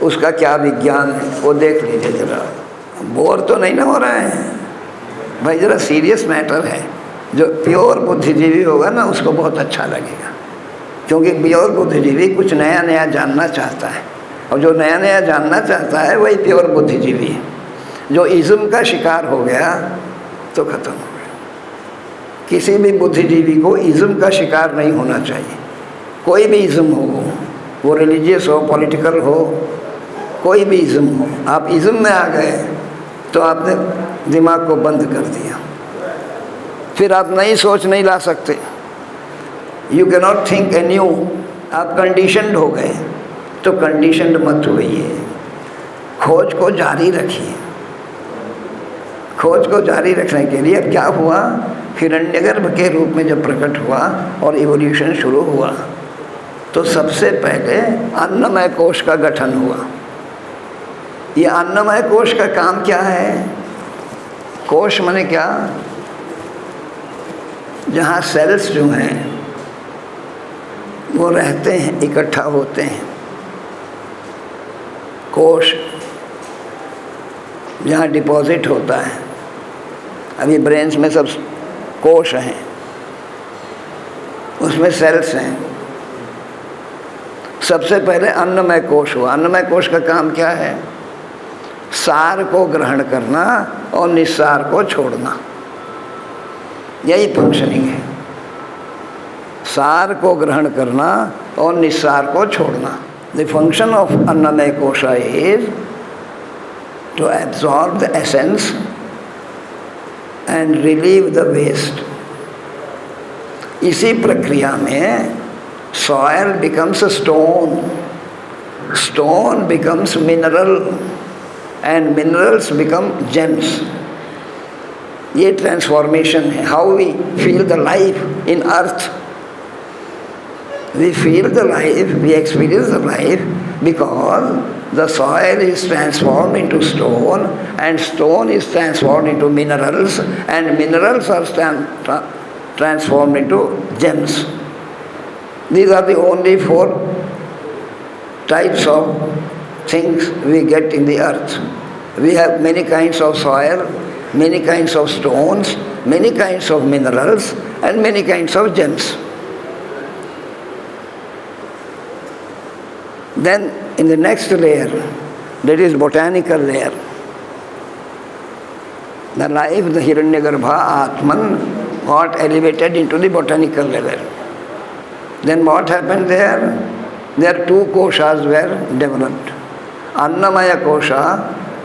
उसका क्या विज्ञान है वो देख लीजिए जरा। बोर तो नहीं ना हो रहा है भाई, ज़रा सीरियस मैटर है। जो प्योर बुद्धिजीवी होगा ना उसको बहुत अच्छा लगेगा, क्योंकि प्योर बुद्धिजीवी कुछ नया नया जानना चाहता है, और जो नया नया जानना चाहता है वही प्योर बुद्धिजीवी है। जो इज़्म का शिकार हो गया तो ख़त्म हो गया। किसी भी बुद्धिजीवी को इज़्म का शिकार नहीं होना चाहिए। कोई भी इज़्म हो, वो रिलीजियस हो, पॉलिटिकल हो, कोई भी इज़्म हो, आप इज़्म में आ गए तो आपने दिमाग को बंद कर दिया, फिर आप नई सोच नहीं ला सकते। You can not think a new. आप कंडीशनड हो गए, तो कंडीशनड मत होइए, खोज को जारी रखिए। खोज को जारी रखने के लिए अब क्या हुआ, हिरण्यगर्भ के रूप में जब प्रकट हुआ और इवोल्यूशन शुरू हुआ तो सबसे पहले अन्नमय कोश का गठन हुआ। ये अन्नमय कोश का काम क्या है? कोश माने क्या? जहाँ सेल्स जो हैं वो रहते हैं, इकट्ठा होते हैं। कोश जहाँ डिपॉजिट होता है, अभी ब्रेन्स में सब कोश हैं, उसमें सेल्स हैं। सबसे पहले अन्नमय कोश हुआ। अन्नमय कोश का काम क्या है? सार को ग्रहण करना और निस्सार को छोड़ना, यही फंक्शनिंग है। सार को ग्रहण करना और निस्सार को छोड़ना। The function of annamaya kosha is to absorb the essence and relieve the waste. इसी प्रक्रिया में soil becomes stone, stone becomes mineral and minerals become gems. ये ट्रांसफॉर्मेशन है। How we feel the life in earth. We feel the life, we experience the life because the soil is transformed into stone and stone is transformed into minerals and minerals are transformed into gems. These are the only 4 types of things we get in the earth. We have many kinds of soil, many kinds of stones, many kinds of minerals and many kinds of gems. Then in the next layer, that is botanical layer, the life, the Hiranyagarbha, Atman, got elevated into the botanical level. Then what happened there? There 2 koshas were developed, Annamaya kosha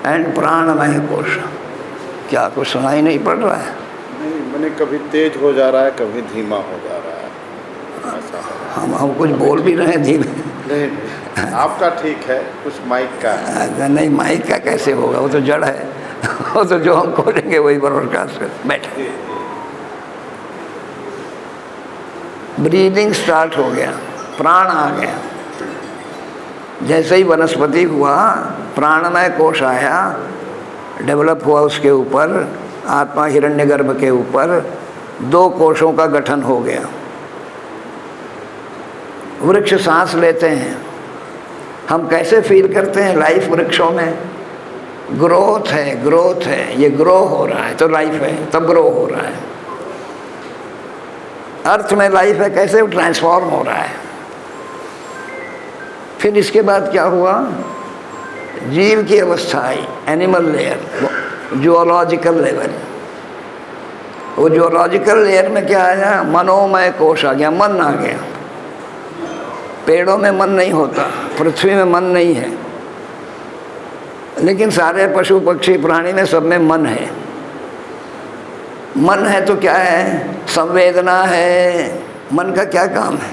and Pranamaya kosha. क्या कुछ सुनाई नहीं पड़ रहा है? नहीं, मैंने कभी तेज हो जा रहा है, कभी धीमा हो जा रहा है। हम कुछ बोल भी रहे हैं धीमे। नहीं, आपका ठीक है, कुछ माइक का है। नहीं, माइक का कैसे होगा, वो तो जड़ है। वो तो जो हम खोलेंगे वही ब्रॉडकास्ट कर। बैठे, ब्रीदिंग स्टार्ट हो गया, प्राण आ गया। जैसे ही वनस्पति हुआ, प्राणमय कोश आया, डेवलप हुआ उसके ऊपर, आत्मा हिरण्यगर्भ के ऊपर 2 कोशों का गठन हो गया। वृक्ष सांस लेते हैं, हम कैसे फील करते हैं लाइफ वृक्षों में? ग्रोथ है, ये ग्रो हो रहा है तो लाइफ है, तब ग्रो हो रहा है। अर्थ में लाइफ है, कैसे वो ट्रांसफॉर्म हो रहा है। फिर इसके बाद क्या हुआ? जीव की अवस्था आई, एनिमल लेयर, जूलॉजिकल लेवल। वो जूलॉजिकल लेयर में क्या आया? मनोमय कोश आ गया, मन आ गया। पेड़ों में मन नहीं होता, पृथ्वी में मन नहीं है, लेकिन सारे पशु पक्षी प्राणी में सब में मन है। मन है तो क्या है? संवेदना है। मन का क्या काम है?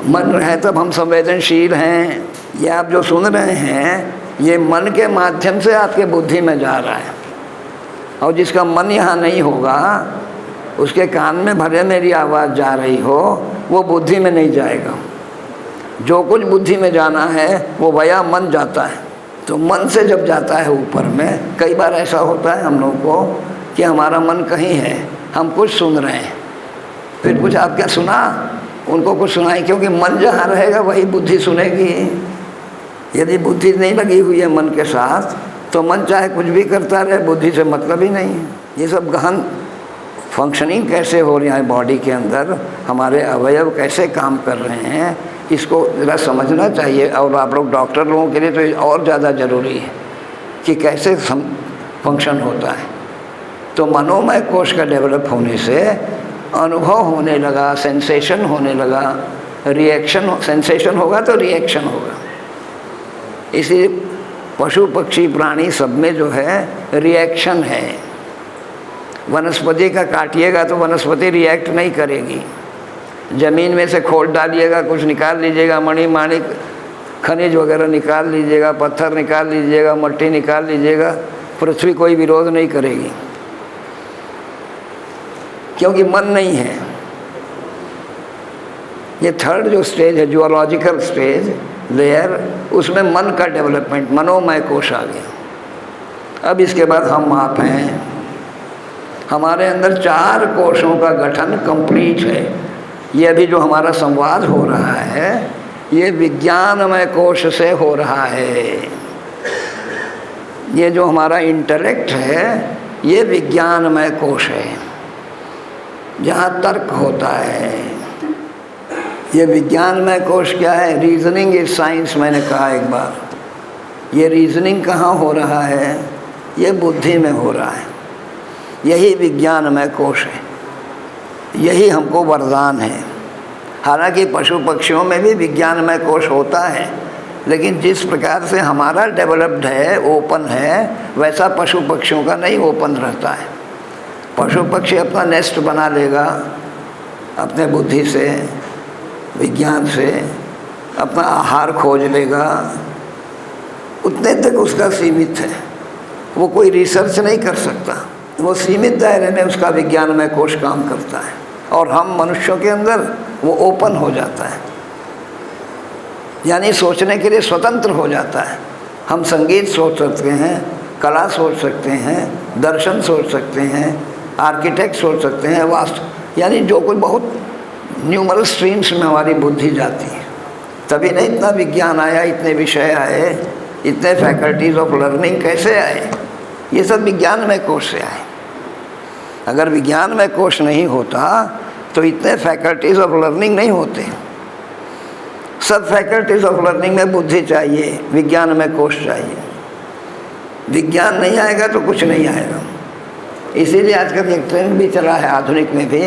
मन है तब हम संवेदनशील हैं। ये आप जो सुन रहे हैं, ये मन के माध्यम से आपके बुद्धि में जा रहा है। और जिसका मन यहाँ नहीं होगा, उसके कान में भले मेरी आवाज़ जा रही हो, वो बुद्धि में नहीं जाएगा। जो कुछ बुद्धि में जाना है वो वया मन जाता है। तो मन से जब जाता है ऊपर में, कई बार ऐसा होता है हम लोगों को कि हमारा मन कहीं है, हम कुछ सुन रहे हैं, फिर कुछ आप क्या सुना, उनको कुछ सुनाए, क्योंकि मन जहाँ रहेगा वही बुद्धि सुनेगी। यदि बुद्धि नहीं लगी हुई है मन के साथ, तो मन चाहे कुछ भी करता रहे, बुद्धि से मतलब ही नहीं है। ये सब गहन फंक्शनिंग कैसे हो रही है बॉडी के अंदर, हमारे अवयव कैसे काम कर रहे हैं, इसको ज़रा समझना चाहिए। और आप लोग डॉक्टर लोगों के लिए तो ये और ज़्यादा ज़रूरी है कि कैसे फंक्शन होता है। तो मनोमय कोश का डेवलप होने से अनुभव होने लगा, सेंसेशन होने लगा, रिएक्शन, सेंसेशन होगा तो रिएक्शन होगा। इसी पशु पक्षी प्राणी सब में जो है रिएक्शन है। वनस्पति का काटिएगा तो वनस्पति रिएक्ट नहीं करेगी। ज़मीन में से खोद डालिएगा, कुछ निकाल लीजिएगा, मणि माणिक खनिज वगैरह निकाल लीजिएगा, पत्थर निकाल लीजिएगा, मट्टी निकाल लीजिएगा, पृथ्वी कोई विरोध नहीं करेगी, क्योंकि मन नहीं है। ये थर्ड जो स्टेज है, जूलॉजिकल स्टेज लेयर, उसमें मन का डेवलपमेंट, मनोमय कोश आ गया। अब इसके बाद हम आप हैं, हमारे अंदर 4 कोशों का गठन कंप्लीट है। ये अभी जो हमारा संवाद हो रहा है, ये विज्ञानमय कोश से हो रहा है। ये जो हमारा इंटेलेक्ट है, ये विज्ञानमय कोश है, जहाँ तर्क होता है। ये विज्ञानमय कोश क्या है? रीजनिंग इज साइंस, मैंने कहा एक बार। ये रीजनिंग कहाँ हो रहा है? ये बुद्धि में हो रहा है। यही विज्ञानमय कोश है, यही हमको वरदान है। हालांकि पशु पक्षियों में भी विज्ञानमय कोश होता है, लेकिन जिस प्रकार से हमारा डेवलप्ड है, ओपन है, वैसा पशु पक्षियों का नहीं ओपन रहता है। पशु पक्षी अपना नेस्ट बना लेगा अपने बुद्धि से, विज्ञान से, अपना आहार खोज लेगा, उतने तक उसका सीमित है। वो कोई रिसर्च नहीं कर सकता, वो सीमित दायरे में उसका विज्ञानमय कोश काम करता है। और हम मनुष्यों के अंदर वो ओपन हो जाता है, यानी सोचने के लिए स्वतंत्र हो जाता है। हम संगीत सोच सकते हैं, कला सोच सकते हैं, दर्शन सोच सकते हैं, आर्किटेक्ट सोच सकते हैं, वास्तु, यानी जो कोई बहुत न्यूमरस स्ट्रीम्स में हमारी बुद्धि जाती है। तभी नहीं इतना विज्ञान आया, इतने विषय आए, इतने फैकल्टीज ऑफ लर्निंग कैसे आए? ये सब विज्ञानमय कोश से आए। अगर विज्ञानमय कोश नहीं होता तो इतने फैकल्टीज ऑफ लर्निंग नहीं होते। सब फैकल्टीज ऑफ लर्निंग में बुद्धि चाहिए, विज्ञानमय कोश चाहिए। विज्ञान नहीं आएगा तो कुछ नहीं आएगा। इसीलिए आजकल एक ट्रेंड भी चला है आधुनिक में भी,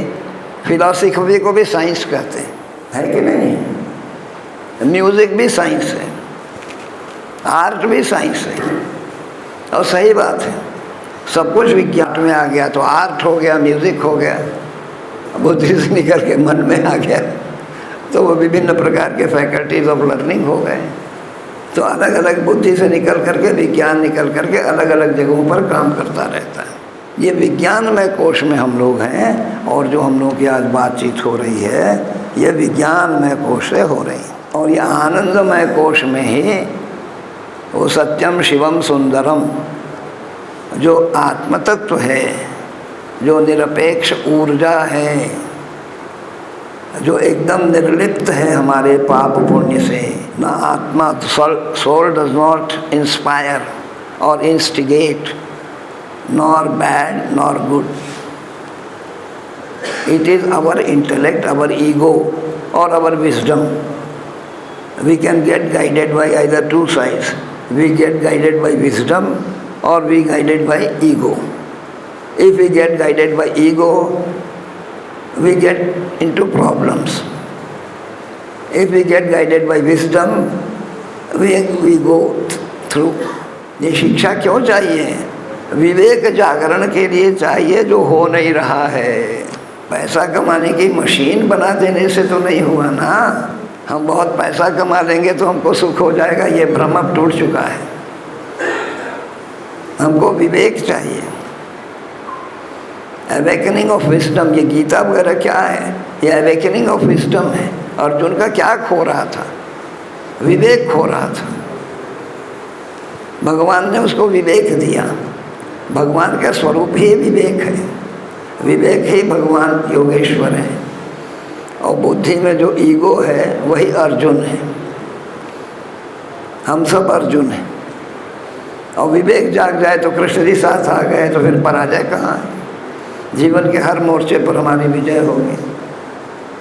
फिलॉसफी को भी साइंस कहते हैं, है कि नहीं? म्यूज़िक भी साइंस है, आर्ट भी साइंस है, और सही बात है। सब कुछ विज्ञान में आ गया तो आर्ट हो गया, म्यूज़िक हो गया, बुद्धि से निकल के मन में आ गया तो वो विभिन्न प्रकार के फैकल्टीज ऑफ लर्निंग हो गए। तो अलग अलग बुद्धि से निकल करके, विज्ञान निकल करके अलग अलग जगहों पर काम करता रहता है। ये विज्ञानमय कोश में हम लोग हैं, और जो हम लोग की आज बातचीत हो रही है ये विज्ञानमय कोश से हो रही है। और ये आनंदमय कोश में ही वो सत्यम शिवम सुंदरम जो आत्मतत्व है, जो निरपेक्ष ऊर्जा है, जो एकदम निर्लिप्त है हमारे पाप पुण्य से। ना आत्मा, सोल डज नॉट इंस्पायर और instigate, nor bad nor good. It is our intellect, our ego और our wisdom. We can get guided by either two sides, we get guided by wisdom or we guided by ego. If we get guided by ego, we get into problems. If we get guided by wisdom, we go through. ये शिक्षा क्यों चाहिए? विवेक जागरण के लिए चाहिए, जो हो नहीं रहा है। पैसा कमाने की मशीन बना देने से तो नहीं हुआ ना। हम बहुत पैसा कमा लेंगे तो हमको सुख हो जाएगा, ये भ्रम अब टूट चुका है। हमको विवेक चाहिए, अवेकनिंग ऑफ विजडम। ये गीता वगैरह क्या है? ये अवेकनिंग ऑफ विजडम है। अर्जुन का क्या खो रहा था? विवेक खो रहा था। भगवान ने उसको विवेक दिया। भगवान का स्वरूप ही विवेक है। विवेक ही भगवान योगेश्वर है। और बुद्धि में जो ईगो है वही अर्जुन है। हम सब अर्जुन हैं। और विवेक जाग जाए तो कृष्ण जी साथ आ गए तो फिर पराजय कहाँ है? जीवन के हर मोर्चे पर हमारी विजय होगी।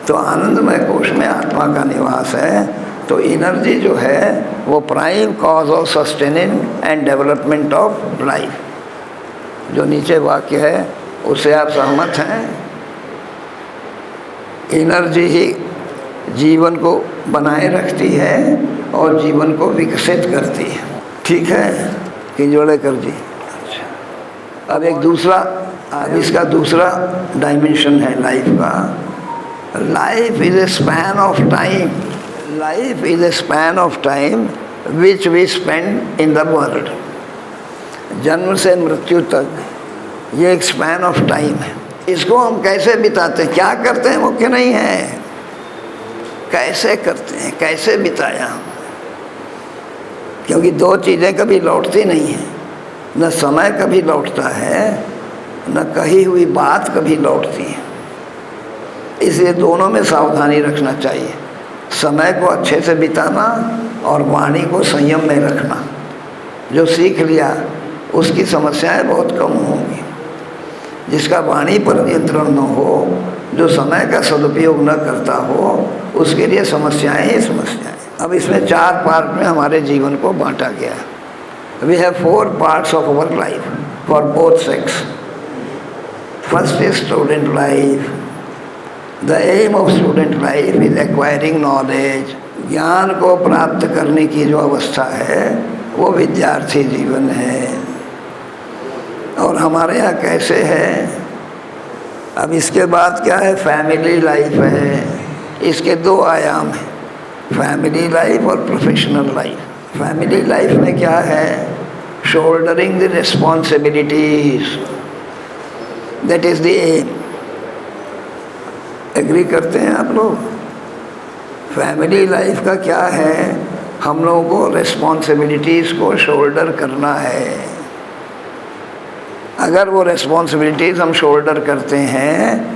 तो आनंदमय कोश में आत्मा का निवास है। तो एनर्जी जो है वो prime cause of sustaining and development of life. जो नीचे वाक्य है उससे आप सहमत हैं? एनर्जी ही जीवन को बनाए रखती है और जीवन को विकसित करती है। ठीक है, कि जोड़े कर जी। अच्छा, अब एक दूसरा, अब इसका दूसरा डायमेंशन है लाइफ का। Life is a span of time. Life is a span of time which we spend in the world. जन्म से मृत्यु तक ये एक स्पैन ऑफ टाइम है। इसको हम कैसे बिताते हैं, क्या करते हैं, मुख्य नहीं है। कैसे करते हैं, कैसे बिताया। क्योंकि दो चीज़ें कभी लौटती नहीं हैं। न समय कभी लौटता है, न कही हुई बात कभी लौटती है। इसलिए दोनों में सावधानी रखना चाहिए। समय को अच्छे से बिताना और वाणी को संयम में रखना। जो सीख लिया उसकी समस्याएं बहुत कम होंगी। जिसका वाणी पर नियंत्रण न हो, जो समय का सदुपयोग न करता हो, उसके लिए समस्याएं ही समस्याएं। अब इसमें 4 पार्ट में हमारे जीवन को बांटा गया। We have 4 parts of our life for both sex. First is student life. The aim of student life is acquiring knowledge. ज्ञान को प्राप्त करने की जो अवस्था है वो विद्यार्थी जीवन है। और हमारे यहाँ कैसे है? अब इसके बाद क्या है? फैमिली लाइफ है। इसके 2 आयाम हैं, फैमिली लाइफ और प्रोफेशनल लाइफ। फैमिली लाइफ में क्या है? Shouldering the responsibilities, that is the aim. Agree करते हैं आप लोग? फैमिली लाइफ का क्या है? हम लोगों को रिस्पॉन्सिबिलिटीज़ को शोल्डर करना है। अगर वो रिस्पॉन्सिबिलिटीज़ हम शोल्डर करते हैं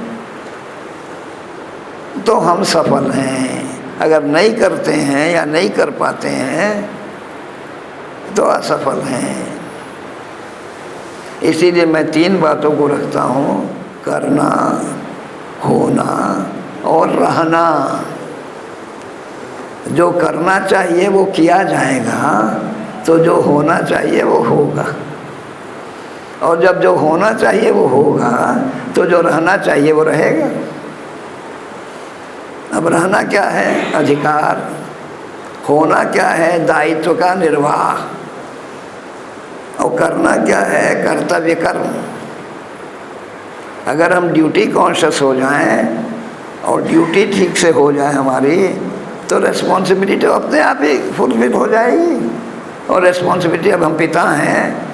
तो हम सफल हैं। अगर नहीं करते हैं या नहीं कर पाते हैं तो असफल हैं। इसीलिए मैं 3 बातों को रखता हूँ: करना, होना और रहना। जो करना चाहिए वो किया जाएगा, तो जो होना चाहिए वो होगा। और जब जो होना चाहिए वो होगा तो जो रहना चाहिए वो रहेगा। अब रहना क्या है? अधिकार। होना क्या है? दायित्व का निर्वाह। और करना क्या है? कर्तव्य कर्म। अगर हम ड्यूटी कॉन्शियस हो जाएं और ड्यूटी ठीक से हो जाए हमारी, तो रिस्पॉन्सिबिलिटी अपने आप ही फुलफिल हो जाएगी। और रिस्पॉन्सिबिलिटी, अब हम पिता हैं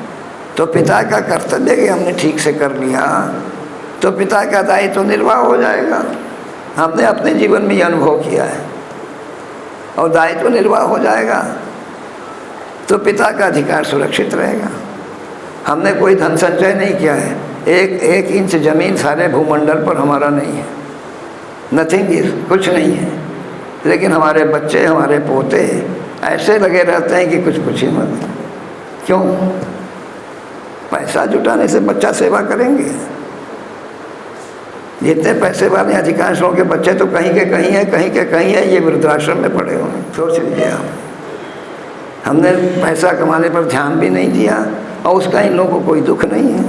तो पिता का कर्तव्य कि हमने ठीक से कर लिया तो पिता का दायित्व निर्वाह हो जाएगा। हमने अपने जीवन में ये अनुभव किया है और दायित्व निर्वाह हो जाएगा तो पिता का अधिकार सुरक्षित रहेगा। हमने कोई धन संचय नहीं किया है। एक इंच ज़मीन सारे भूमंडल पर हमारा नहीं है, नथिंग इज, कुछ नहीं है। लेकिन हमारे बच्चे, हमारे पोते ऐसे लगे रहते हैं कि कुछ पूछिए मत। क्यों? पैसा जुटाने से बच्चा सेवा करेंगे? जितने पैसे वाले अधिकांश लोगों के बच्चे तो कहीं के कहीं है, कहीं के कहीं है, ये वृद्धाश्रम में पड़े हुए हैं। सोच लीजिए आप। हमने पैसा कमाने पर ध्यान भी नहीं दिया और उसका इन लोगों को कोई दुख नहीं है।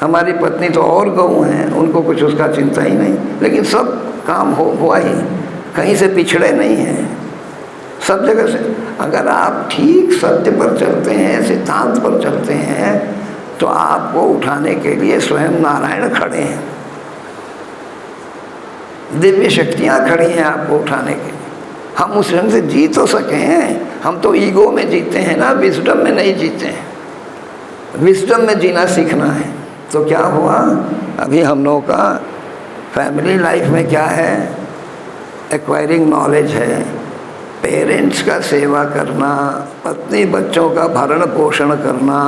हमारी पत्नी तो और गऊ हैं, उनको कुछ उसका चिंता ही नहीं, लेकिन सब काम हुआ ही, कहीं से पिछड़े नहीं हैं, सब जगह से। अगर आप ठीक सत्य पर चलते हैं, सिद्धांत पर चलते हैं, तो आपको उठाने के लिए स्वयं नारायण खड़े हैं, दिव्य शक्तियाँ खड़ी हैं आपको उठाने के लिए। हम उस ढंग से जी तो सके हैं, हम तो ईगो में जीते हैं ना, विजडम में नहीं जीते हैं। विजडम में जीना सीखना है। तो क्या हुआ, अभी हम लोगों का फैमिली लाइफ में क्या है, एक्वायरिंग नॉलेज है, पेरेंट्स का सेवा करना, पत्नी बच्चों का भरण पोषण करना,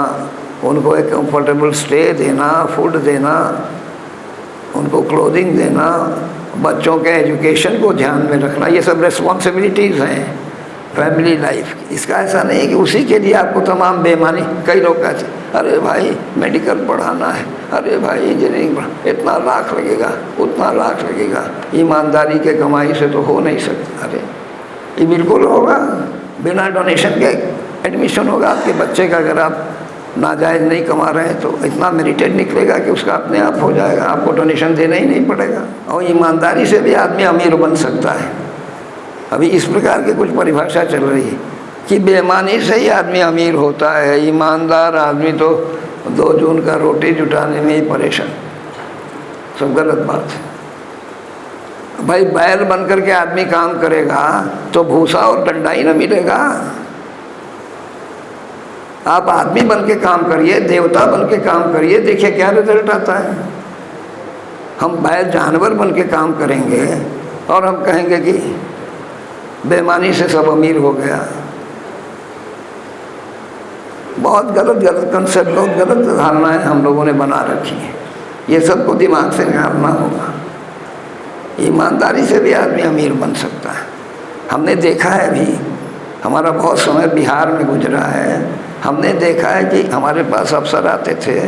उनको एक कंफर्टेबल स्टे देना, फूड देना, उनको क्लोथिंग देना, बच्चों के एजुकेशन को ध्यान में रखना, ये सब रिस्पॉन्सिबिलिटीज़ हैं फैमिली लाइफ की। इसका ऐसा नहीं है कि उसी के लिए आपको तमाम बेईमानी। कई लोग कहते हैं अरे भाई मेडिकल पढ़ाना है, अरे भाई इंजीनियरिंग इतना लाख लगेगा, उतना लाख लगेगा, ईमानदारी के कमाई से तो हो नहीं सकता। अरे ये बिल्कुल होगा, बिना डोनेशन के एडमिशन होगा आपके बच्चे का। अगर आप नाजायज़ नहीं कमा रहे हैं तो इतना मेरिटेड निकलेगा कि उसका अपने आप हो जाएगा, आपको डोनेशन देना ही नहीं पड़ेगा। और ईमानदारी से भी आदमी अमीर बन सकता है। अभी इस प्रकार की कुछ परिभाषा चल रही है कि बेईमानी से ही आदमी अमीर होता है, ईमानदार आदमी तो 2 जून का रोटी जुटाने में ही परेशान। सब गलत बात है भाई। बैल बन कर के आदमी काम करेगा तो भूसा और डंडा ही न मिलेगा। आप आदमी बन के काम करिए, देवता बन के काम करिए, देखिए क्या रिजल्ट आता है। हम बैल जानवर बन के काम करेंगे और हम कहेंगे कि बेईमानी से सब अमीर हो गया। बहुत गलत कंसेप्ट, बहुत गलत धारणाएं हम लोगों ने बना रखी है। ये सबको दिमाग से निकालना होगा। ईमानदारी से भी आदमी अमीर बन सकता है। हमने देखा है, अभी हमारा बहुत समय बिहार में गुजरा है, हमने देखा है कि हमारे पास अफसर आते थे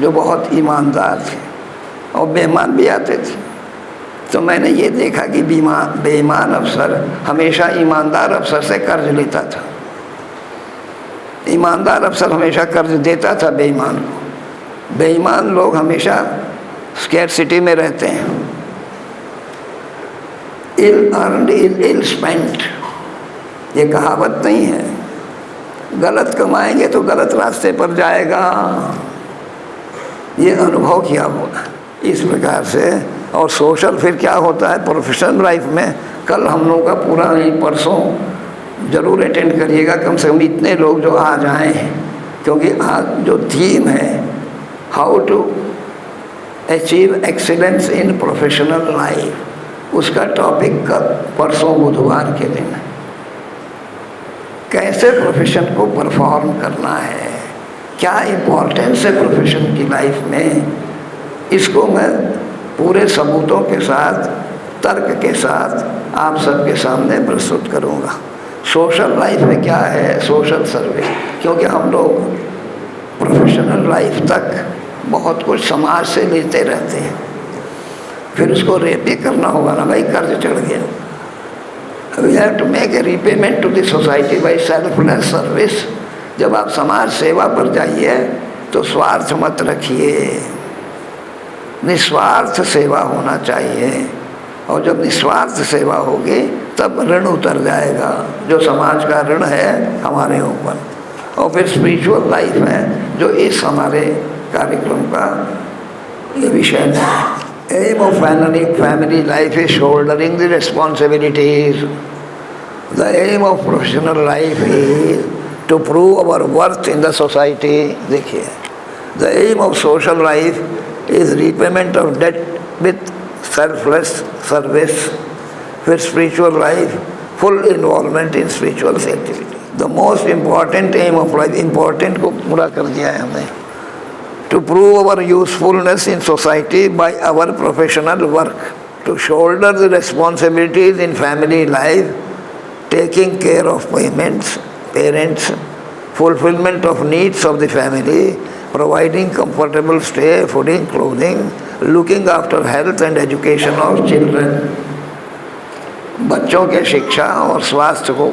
जो बहुत ईमानदार थे और बेईमान भी आते थे। तो मैंने ये देखा कि बेईमान अफसर हमेशा ईमानदार अफसर से कर्ज लेता था, ईमानदार अफसर हमेशा कर्ज देता था बेईमान को। बेईमान लोग हमेशा स्कैरसिटी में रहते हैं। इल अर्नड इल स्पेंट, ये कहावत नहीं है। गलत कमाएंगे तो गलत रास्ते पर जाएगा, ये अनुभव किया हुआ इस प्रकार से। और सोशल फिर क्या होता है प्रोफेशनल लाइफ में, कल हम लोगों का पूरा नहीं, परसों ज़रूर अटेंड करिएगा, कम से कम इतने लोग जो आ जाएं, क्योंकि आज जो थीम है how to achieve excellence in professional life, उसका टॉपिक कल परसों बुधवार के दिन है। कैसे प्रोफेशन को परफॉर्म करना है, क्या इम्पोर्टेंस है प्रोफेशन की लाइफ में, इसको मैं पूरे सबूतों के साथ, तर्क के साथ आप सबके सामने प्रस्तुत करूँगा। सोशल लाइफ में क्या है, सोशल सर्विस, क्योंकि हम लोग प्रोफेशनल लाइफ तक बहुत कुछ समाज से लेते रहते हैं, फिर उसको रेपे करना होगा ना भाई, कर्ज चढ़ गया। We have to make a repayment to the society by selfless service. जब आप समाज सेवा पर जाइए तो स्वार्थ मत रखिए, निस्वार्थ सेवा होना चाहिए। और जब निस्वार्थ सेवा होगी तब ऋण उतर जाएगा, जो समाज का ऋण है हमारे ऊपर। और फिर स्पिरिचुअल लाइफ है जो इस हमारे कार्यक्रम का ये विषय है। Aim of family life is shouldering the responsibilities. The aim of professional life is to prove our worth in the society. देखिए, the aim of social life is repayment of debt with selfless service. With spiritual life, full involvement in spiritual activity. The most important aim of life, important को पूरा कर दिया है हमने। To prove our usefulness in society by our professional work, to shoulder the responsibilities in family life, taking care of parents, fulfillment of needs of the family, providing comfortable stay, fooding, clothing, looking after health and education of children. बच्चों के शिक्षा और स्वास्थ्य को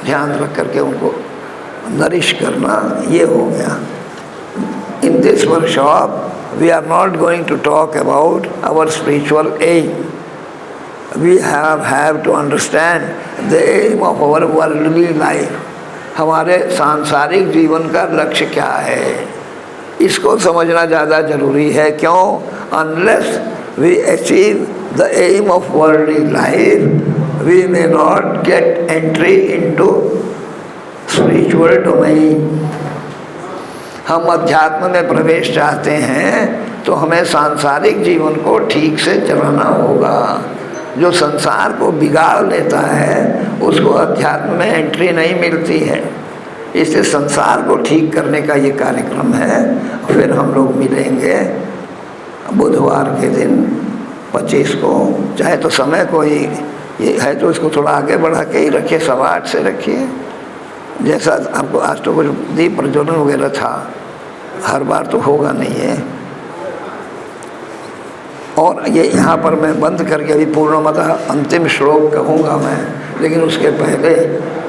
ध्यान रख करके उनको नरिश करना, ये हो गया। In this workshop, we are not going to talk about our spiritual aim. We have to understand the aim of our worldly life. हमारे सांसारिक जीवन का लक्ष्य क्या है, इसको समझना ज़्यादा जरूरी है। क्यों? Unless we achieve the aim of worldly life, we may not get entry into spiritual domain. हम अध्यात्म में प्रवेश चाहते हैं तो हमें सांसारिक जीवन को ठीक से चलाना होगा। जो संसार को बिगाड़ लेता है उसको अध्यात्म में एंट्री नहीं मिलती है। इसलिए संसार को ठीक करने का ये कार्यक्रम है। फिर हम लोग मिलेंगे बुधवार के दिन 25 को, चाहे तो समय को ही ये है तो इसको थोड़ा आगे बढ़ा के ही रखिए, 8:15 से रखिए। जैसा आपको आज तो कुछ दीप प्रज्वलन वगैरह था, हर बार तो होगा नहीं है। और ये यहाँ पर मैं बंद करके अभी पूर्णमतः अंतिम श्लोक कहूँगा मैं, लेकिन उसके पहले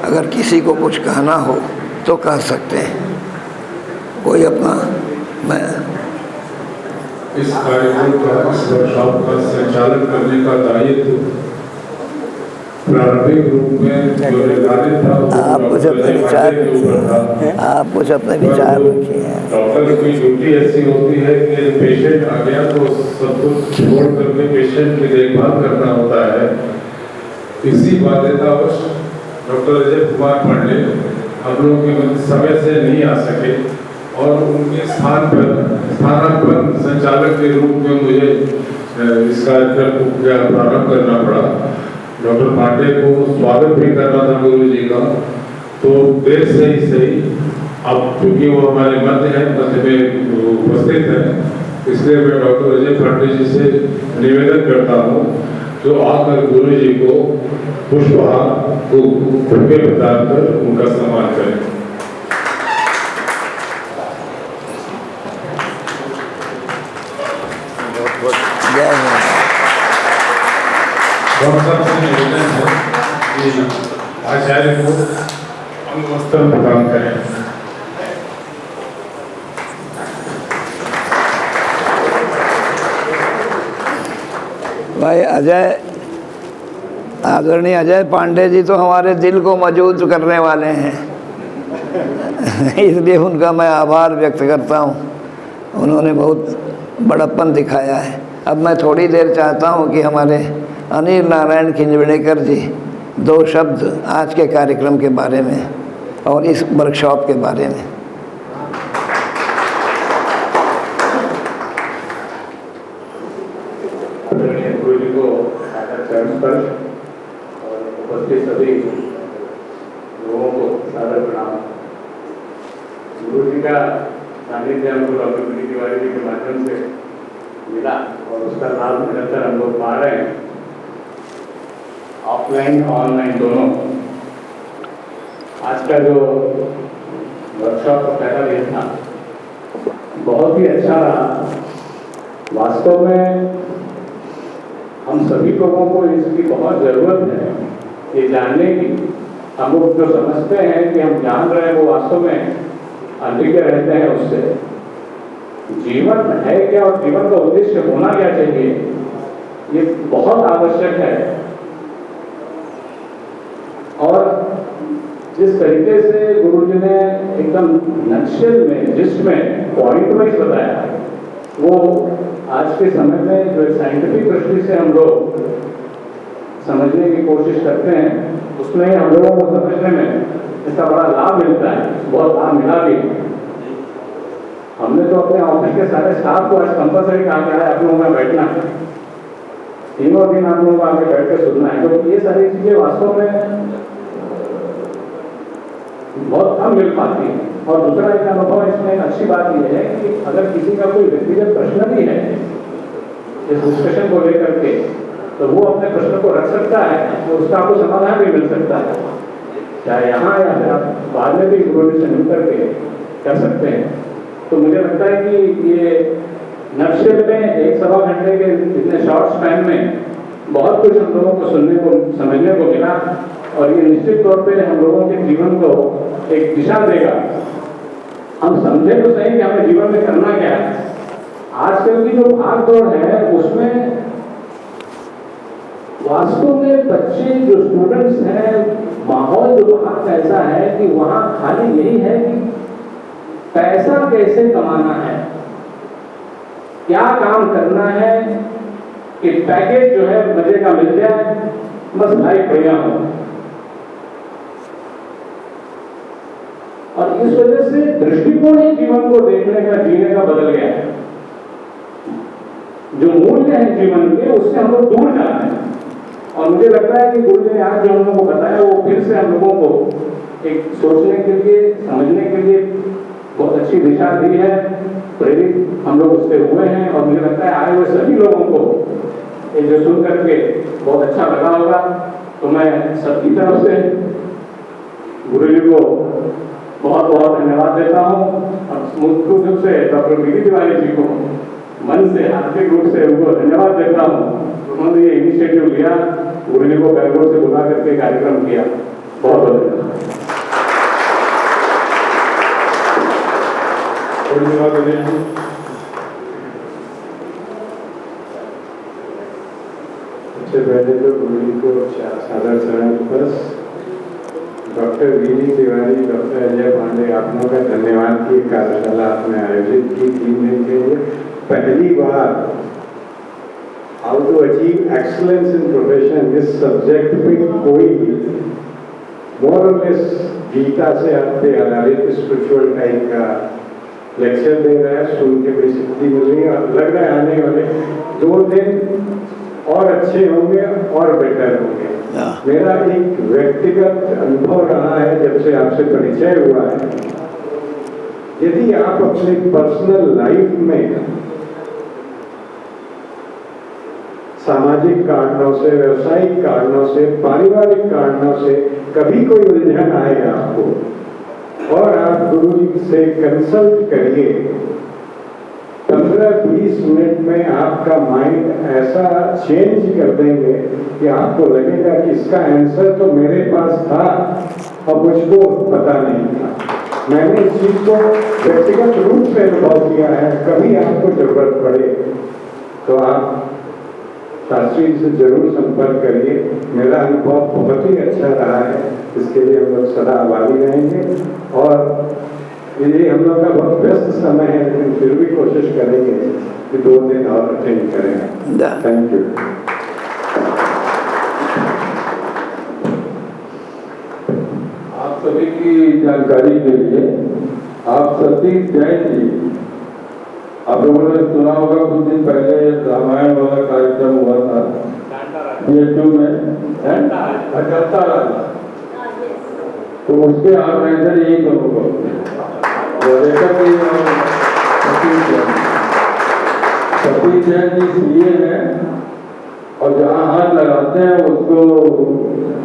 अगर किसी को कुछ कहना हो तो कह सकते हैं। कोई अपना मैं इस कार्यक्रम का, इस वर्कशॉप का संचालन करने का दायित्व प्रारंभिक रूप में जो निर्धारित था आप कुछ अपने विचार रखिए, आप कुछ अपने विचार रखिए। डॉक्टर की ड्यूटी ऐसी होती है कि पेशेंट आ गया तो सब कुछ छोड़ करके पेशेंट की देखभाल करना होता है। इसी बाध्यतावश डॉक्टर अजय कुमार पांडे हम लोग के समय से नहीं आ सके और उनके स्थान पर स्थानापन्न संचालक के रूप में मुझे इस कार्यक्रम को प्रारंभ करना पड़ा। डॉक्टर पांडे को स्वागत भी करना था गुरु जी का, तो देर से ही सही, अब क्योंकि वो हमारे मध्य है, मध्य में उपस्थित है, इसलिए मैं डॉक्टर अजय पांडे जी से निवेदन करता हूँ जो आकर गुरु जी को पुष्पहार को बुके प्रदान कर उनका सम्मान करें। सबसे निवेदन है कि आचार्य को अंगवस्त्र प्रदान करें। भाई अजय, आदरणीय अजय पांडे जी तो हमारे दिल को मजबूत करने वाले हैं इसलिए उनका मैं आभार व्यक्त करता हूँ। उन्होंने बहुत बड़प्पन दिखाया है। अब मैं थोड़ी देर चाहता हूँ कि हमारे अनिल नारायण खिंजवड़ेकर जी 2 शब्द आज के कार्यक्रम के बारे में और इस वर्कशॉप के बारे में। गुरु जी को सादर चरण पर और उपस्थित सभी लोगों को सादर प्रणाम। गुरु जी का सानिध्य हमको डॉक्टर पी तिवारी जी के माध्यम से मिला और उसका लाभ निरंतर हम लोग पा रहे हैं, ऑफलाइन ऑनलाइन दोनों। आज का जो वर्कशॉप का पहला दिन था बहुत ही अच्छा रहा। वास्तव में हम सभी लोगों को इसकी बहुत ज़रूरत है ये जानने की। हम लोग जो समझते हैं कि हम जान रहे हैं वो वास्तव में अनभिज्ञ रहते हैं उससे। जीवन है क्या और जीवन का उद्देश्य होना क्या चाहिए, ये बहुत आवश्यक है। और जिस तरीके से गुरु जी ने एकदम नक्शल में जिसमें पॉइंट वाइज बताया, वो आज के समय में जो साइंटिफिक दृष्टि से हम लोग समझने की कोशिश करते हैं, उसमें हम लोगों को समझने में इसका बड़ा लाभ मिलता है, बहुत लाभ मिला भी। हमने तो अपने ऑफिस के सारे स्टाफ को आज कंपलसरी कहा गया है आप लोगों में बैठना है, तीनों दिन आप लोगों को आगे बैठ के सुनना है। तो ये सारी चीजें वास्तव में बहुत कम मिल पाती है। और दूसरा एक अनुभव इसमें एक अच्छी बात यह है कि अगर किसी का कोई व्यक्तिगत प्रश्न भी है इस डिस्कशन को लेकर के, तो वो अपने प्रश्न को रख सकता है और उसका आपको समाधान भी मिल सकता है, चाहे यहाँ या फिर आप बाद में भी गुरु से मिल करके कर सकते हैं। तो मुझे लगता है कि ये नक्शे में 1-1.25 घंटे के इतने शॉर्ट स्पैन में बहुत कुछ हम लोगों को सुनने को समझने को मिला, और ये निश्चित तौर पे हम लोगों के जीवन को एक दिशा देगा। हम समझे तो सही कि हमें जीवन में करना क्या है। आजकल की जो भाग दौड़ है उसमें वास्तव में बच्चे जो स्टूडेंट्स हैं, माहौल जो बाहर का ऐसा है कि वहाँ खाली यही है कि पैसा कैसे कमाना है, क्या काम करना है कि पैकेज जो है मजे का मिल जाए, बस लाइफ बढ़िया हो। और इस वजह से दृष्टिकोण ही जीवन को देखने का, जीने का बदल गया है। जो मूल्य है जीवन के उससे हम लोग दूर जाते हैं। और मुझे लगता है कि गुरु जी ने आज जो हम लोगों को बताया वो फिर से हम लोगों को एक सोचने के लिए, समझने के लिए बहुत अच्छी दिशा दी है। प्रेरित हम लोग उससे हुए हैं, और मुझे लगता है आए हुए सभी लोगों को ये जो सुन करके बहुत अच्छा लगा होगा। तो मैं सबकी तरफ से गुरु जी को बहुत बहुत धन्यवाद देता हूँ, और मुख्य रूप से डॉक्टर बीडी तिवारी जी को मन से, आर्थिक रूप से उनको धन्यवाद देता हूँ। उन्होंने ये इनिशिएटिव लिया, गुरु जी को बैंगलोर से बुला करके कार्यक्रम किया। बहुत बहुत धन्यवाद। सबसे पहले तो गुरु जी को सादर चरण बस doctor BD Tiwari, doctor Ajay Pandey, आप लोगों का धन्यवाद की कार्यशाला आपने आयोजित की 3 दिन के लिए। पहली बार how to achieve excellence in profession इस सब्जेक्ट पे कोई मोर और लेस गीता से आपके आधारित स्पिरिचुअल टाइप का लेक्चर दे रहा है। सुन के बड़ी शक्ति मिल रही है, और लग रहा है आने वाले 2 दिन और अच्छे होंगे और बेटर होंगे। मेरा एक व्यक्तिगत अनुभव रहा है जब से आपसे परिचय हुआ है, यदि आप अपने पर्सनल लाइफ में सामाजिक कारणों से, व्यवसायिक कारणों से, पारिवारिक कारणों से कभी कोई उलझन आएगा आपको, और आप गुरु जी से कंसल्ट करिए, 15-20 मिनट में आपका माइंड ऐसा चेंज कर देंगे कि आपको लगेगा कि इसका आंसर तो मेरे पास था और मुझको पता नहीं था। मैंने इस चीज को व्यक्तिगत रूप से अनुभव किया है। कभी आपको जरूरत पड़े तो आप शास्त्री से जरूर संपर्क करिए। मेरा अनुभव बहुत ही अच्छा रहा है, इसके लिए हम लोग सदा आभारी रहेंगे। और ये हम लोग का बहुत व्यस्त समय है, लेकिन फिर भी कोशिश करेंगे कि 2 दिन और अटेंड करें। Thank you. आप सभी की जानकारी के लिए, आप सतीश जैन जी, आप लोगों ने सुना होगा कुछ दिन पहले रामायण वाला कार्यक्रम हुआ था YouTube में, अजंता राजा, तो उसके ऑर्गेनाइजर यही लोग सतीश जैन जी सीए हैं, और जहाँ हाथ लगाते हैं उसको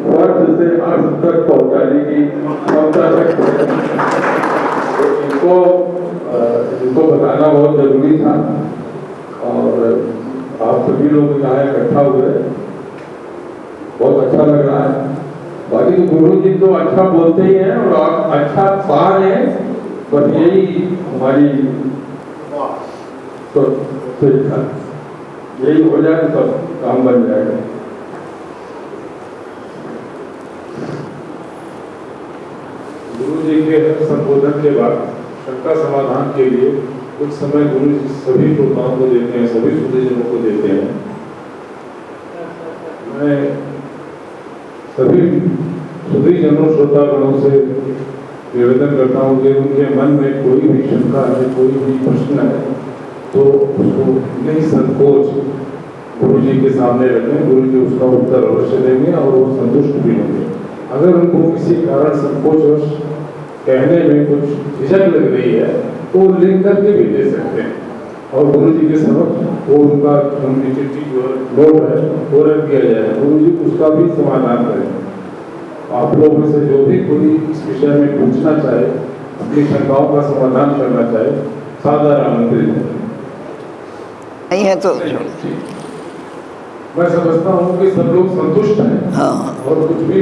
वर्ष से अर्थ तक पहुँचाने की क्षमता रखते हैं। तो इनको बताना बहुत जरूरी था, और आप सभी लोग यहाँ इकट्ठा हुए, बहुत अच्छा लग रहा है। बाकी तो गुरु जी तो अच्छा बोलते ही हैं और आप अच्छा पा रहे हैं, बस यही हमारी तो यही हो जाए तो काम बन जाएगा। गुरु जी के संबोधन के बाद शंका समाधान के लिए कुछ समय गुरु जी सभी श्रोताओं को देते हैं, सभी सुधीजनों को देते हैं। मैं सभी सुधीजनों श्रोतागणों से निवेदन करता हूँ कि उनके मन में कोई भी शंका है, कोई भी प्रश्न है, तो उसको निसंकोच गुरु जी के सामने रखें। गुरु जी उसका उत्तर अवश्य देंगे और वो संतुष्ट भी होंगे। अगर उनको किसी कारण संकोचवश कहने में कुछ झिझक लग रही है तो वो लिख करके भी दे सकते हैं और गुरु जी के समक्ष वो उनकी चिट्ठी जो नोट है वो रख दिया जाए, गुरु जी उसका भी समाधान करें। आप लोगों से जो भी कोई इस विषय में पूछना चाहे, अपनी शंकाओं का समाधान करना चाहे, सादर आमंत्रित है। नहीं है तो मैं समझता हूँ कि सब लोग संतुष्ट हैं। हाँ। और कुछ भी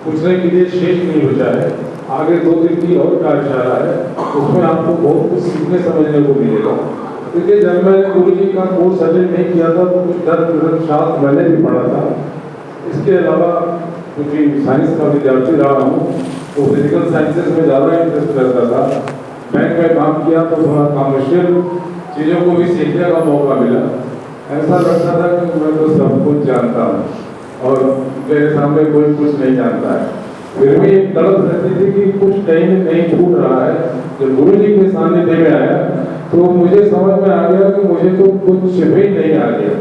पूछने के लिए शेष नहीं बचा है। आगे 2 दिन की और कार्यशाला है, उसमें आपको बहुत कुछ सीखने समझने को मिलेगा। क्योंकि जब मैं गुरु जी का कोर्स अटेंड नहीं किया था तो कुछ 10 शास्त्र मैंने भी पढ़ा था। इसके अलावा क्योंकि साइंस का विद्यार्थी रहा हूँ तो फिजिकल साइंसेस में ज़्यादा इंटरेस्ट रहता था। बैंक में काम किया तो थोड़ा कमर्शियल चीज़ों को भी सीखने का मौका मिला। ऐसा लगता था कि मैं तो सब कुछ जानता हूँ और मेरे सामने कोई कुछ नहीं जानता है। फिर भी एक तड़प रहती थी कि कुछ कहीं न कहीं छूट रहा है। जब गुरु जी के सानिध्य में आया तो मुझे समझ में आ गया कि मुझे तो कुछ भी नहीं आ गया।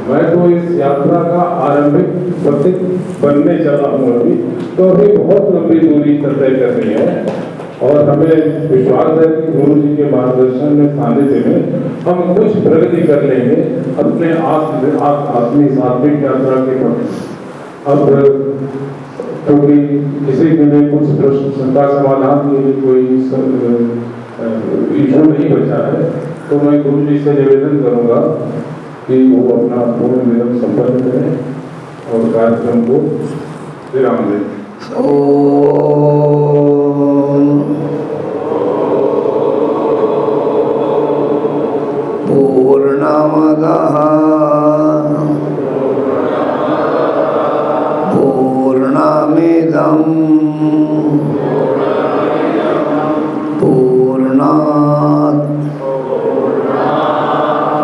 मैं तो इस यात्रा का आरंभिक पथिक बनने चला हूँ अभी, तो अभी बहुत लंबी दूरी तय करनी है और हमें विश्वास है कि गुरु जी के मार्गदर्शन में सानिध्य में हम कुछ प्रगति कर लेंगे अपने आत्मिक यात्रा के प्रति। अब क्योंकि किसी के लिए कुछ प्रश्न का समाधान के लिए कोई इशू नहीं बचा है तो मैं गुरु जी से निवेदन करूंगा कि वो अपना पूर्ण नियम संपन्न करें और कार्यक्रम को विराम दें। पूर्णमदः पूर्णमिदं पूर्णात्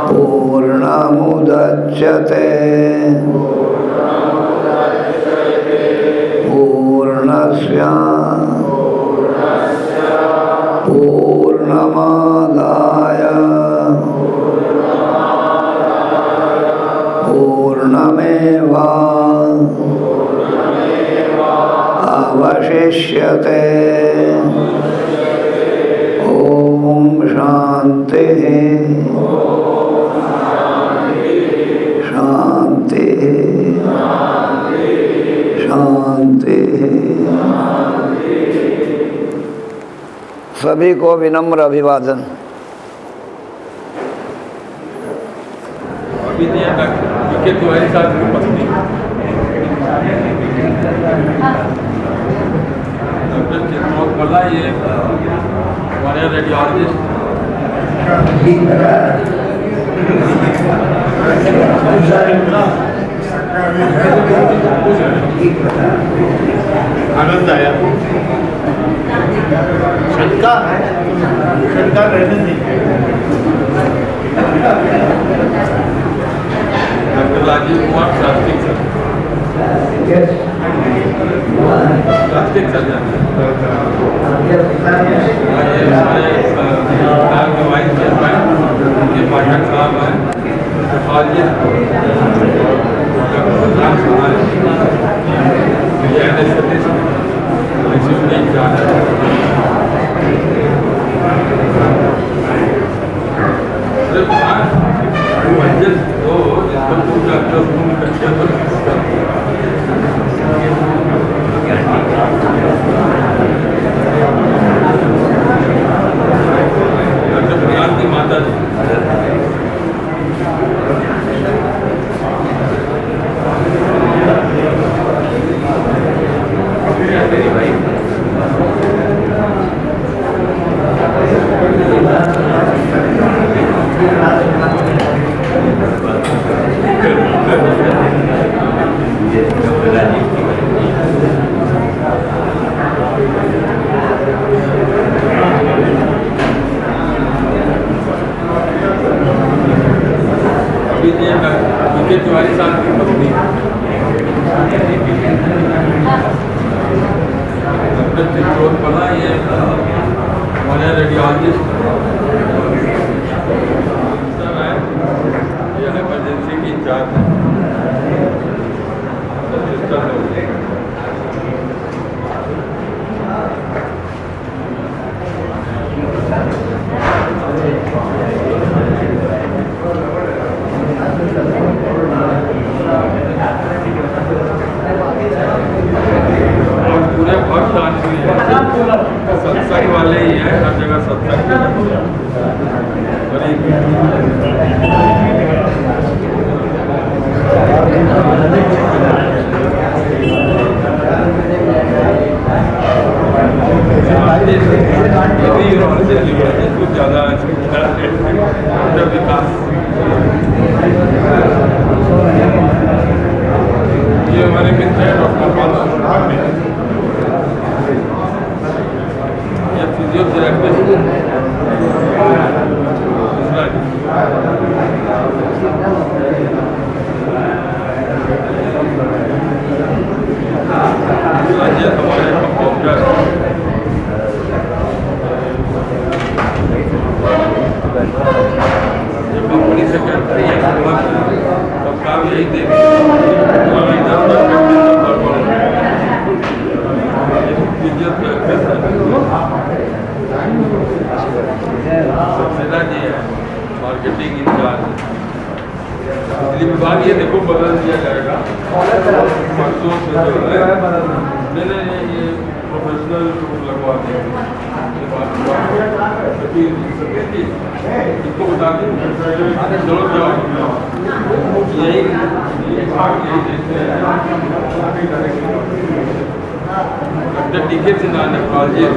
पूर्णमुदच्यते पूर्णस्य पूर्णमादाय पूर्णमेवा अवशिष्यते। ओम शांति शांति शांति। सभी को विनम्र अभिवादन। तुम्हारे साथ पत्नी बोला ये हमारे रेडियोलॉजिस्ट आनंद आया। शंका रहने दीजिए। Doctor Rajiv Kumar plastic surgeon vice chairman K Pathak साहब हैं और ये माता तुम्हारे साथ पत्नी पढ़ा ये हमारे रेडियोलॉजिस्ट ये इमरजेंसी की इंचार्ज है। काम यही थे सक्सेना जी है मार्केटिंग इंचार्ज बिजली विभाग ये देखो बदल दिया जाएगा नहीं ये प्रोफेशनल लगवा देंगे इनको बता दें चलो जाओ यही देखते हैं डॉक्टर टीके सिन्हा नेपाल जी ये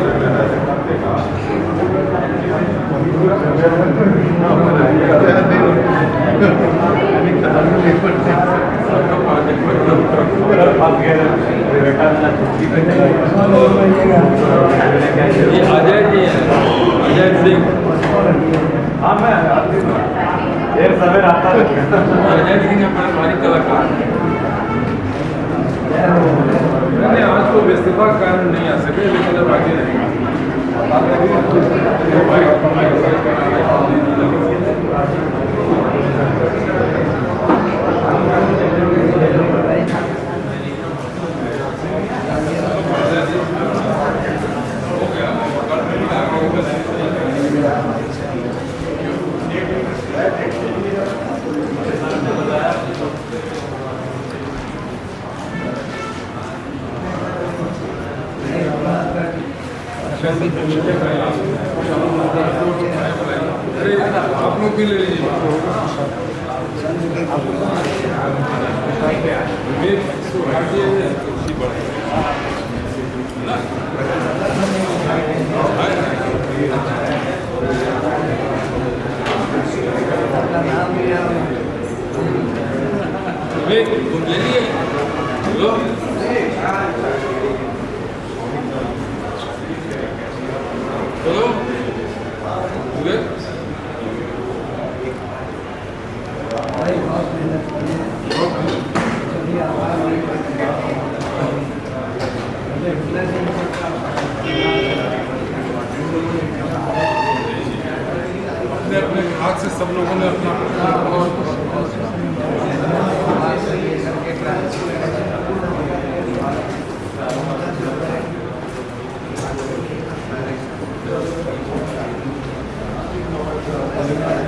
अजय जी हैं अजय सिंह हाँ मैं देर सवेर आता हूँ अजय सिंह अपने भारी कलाकार नहीं आज तो व्यस्तता के कारण नहीं आ सके लेकिन अब आगे रहेगा अरे आप लोग भी ले लीजिए तुम ले लिए लो चलो अपने हाथ से सब लोगों ने अपना Gracias.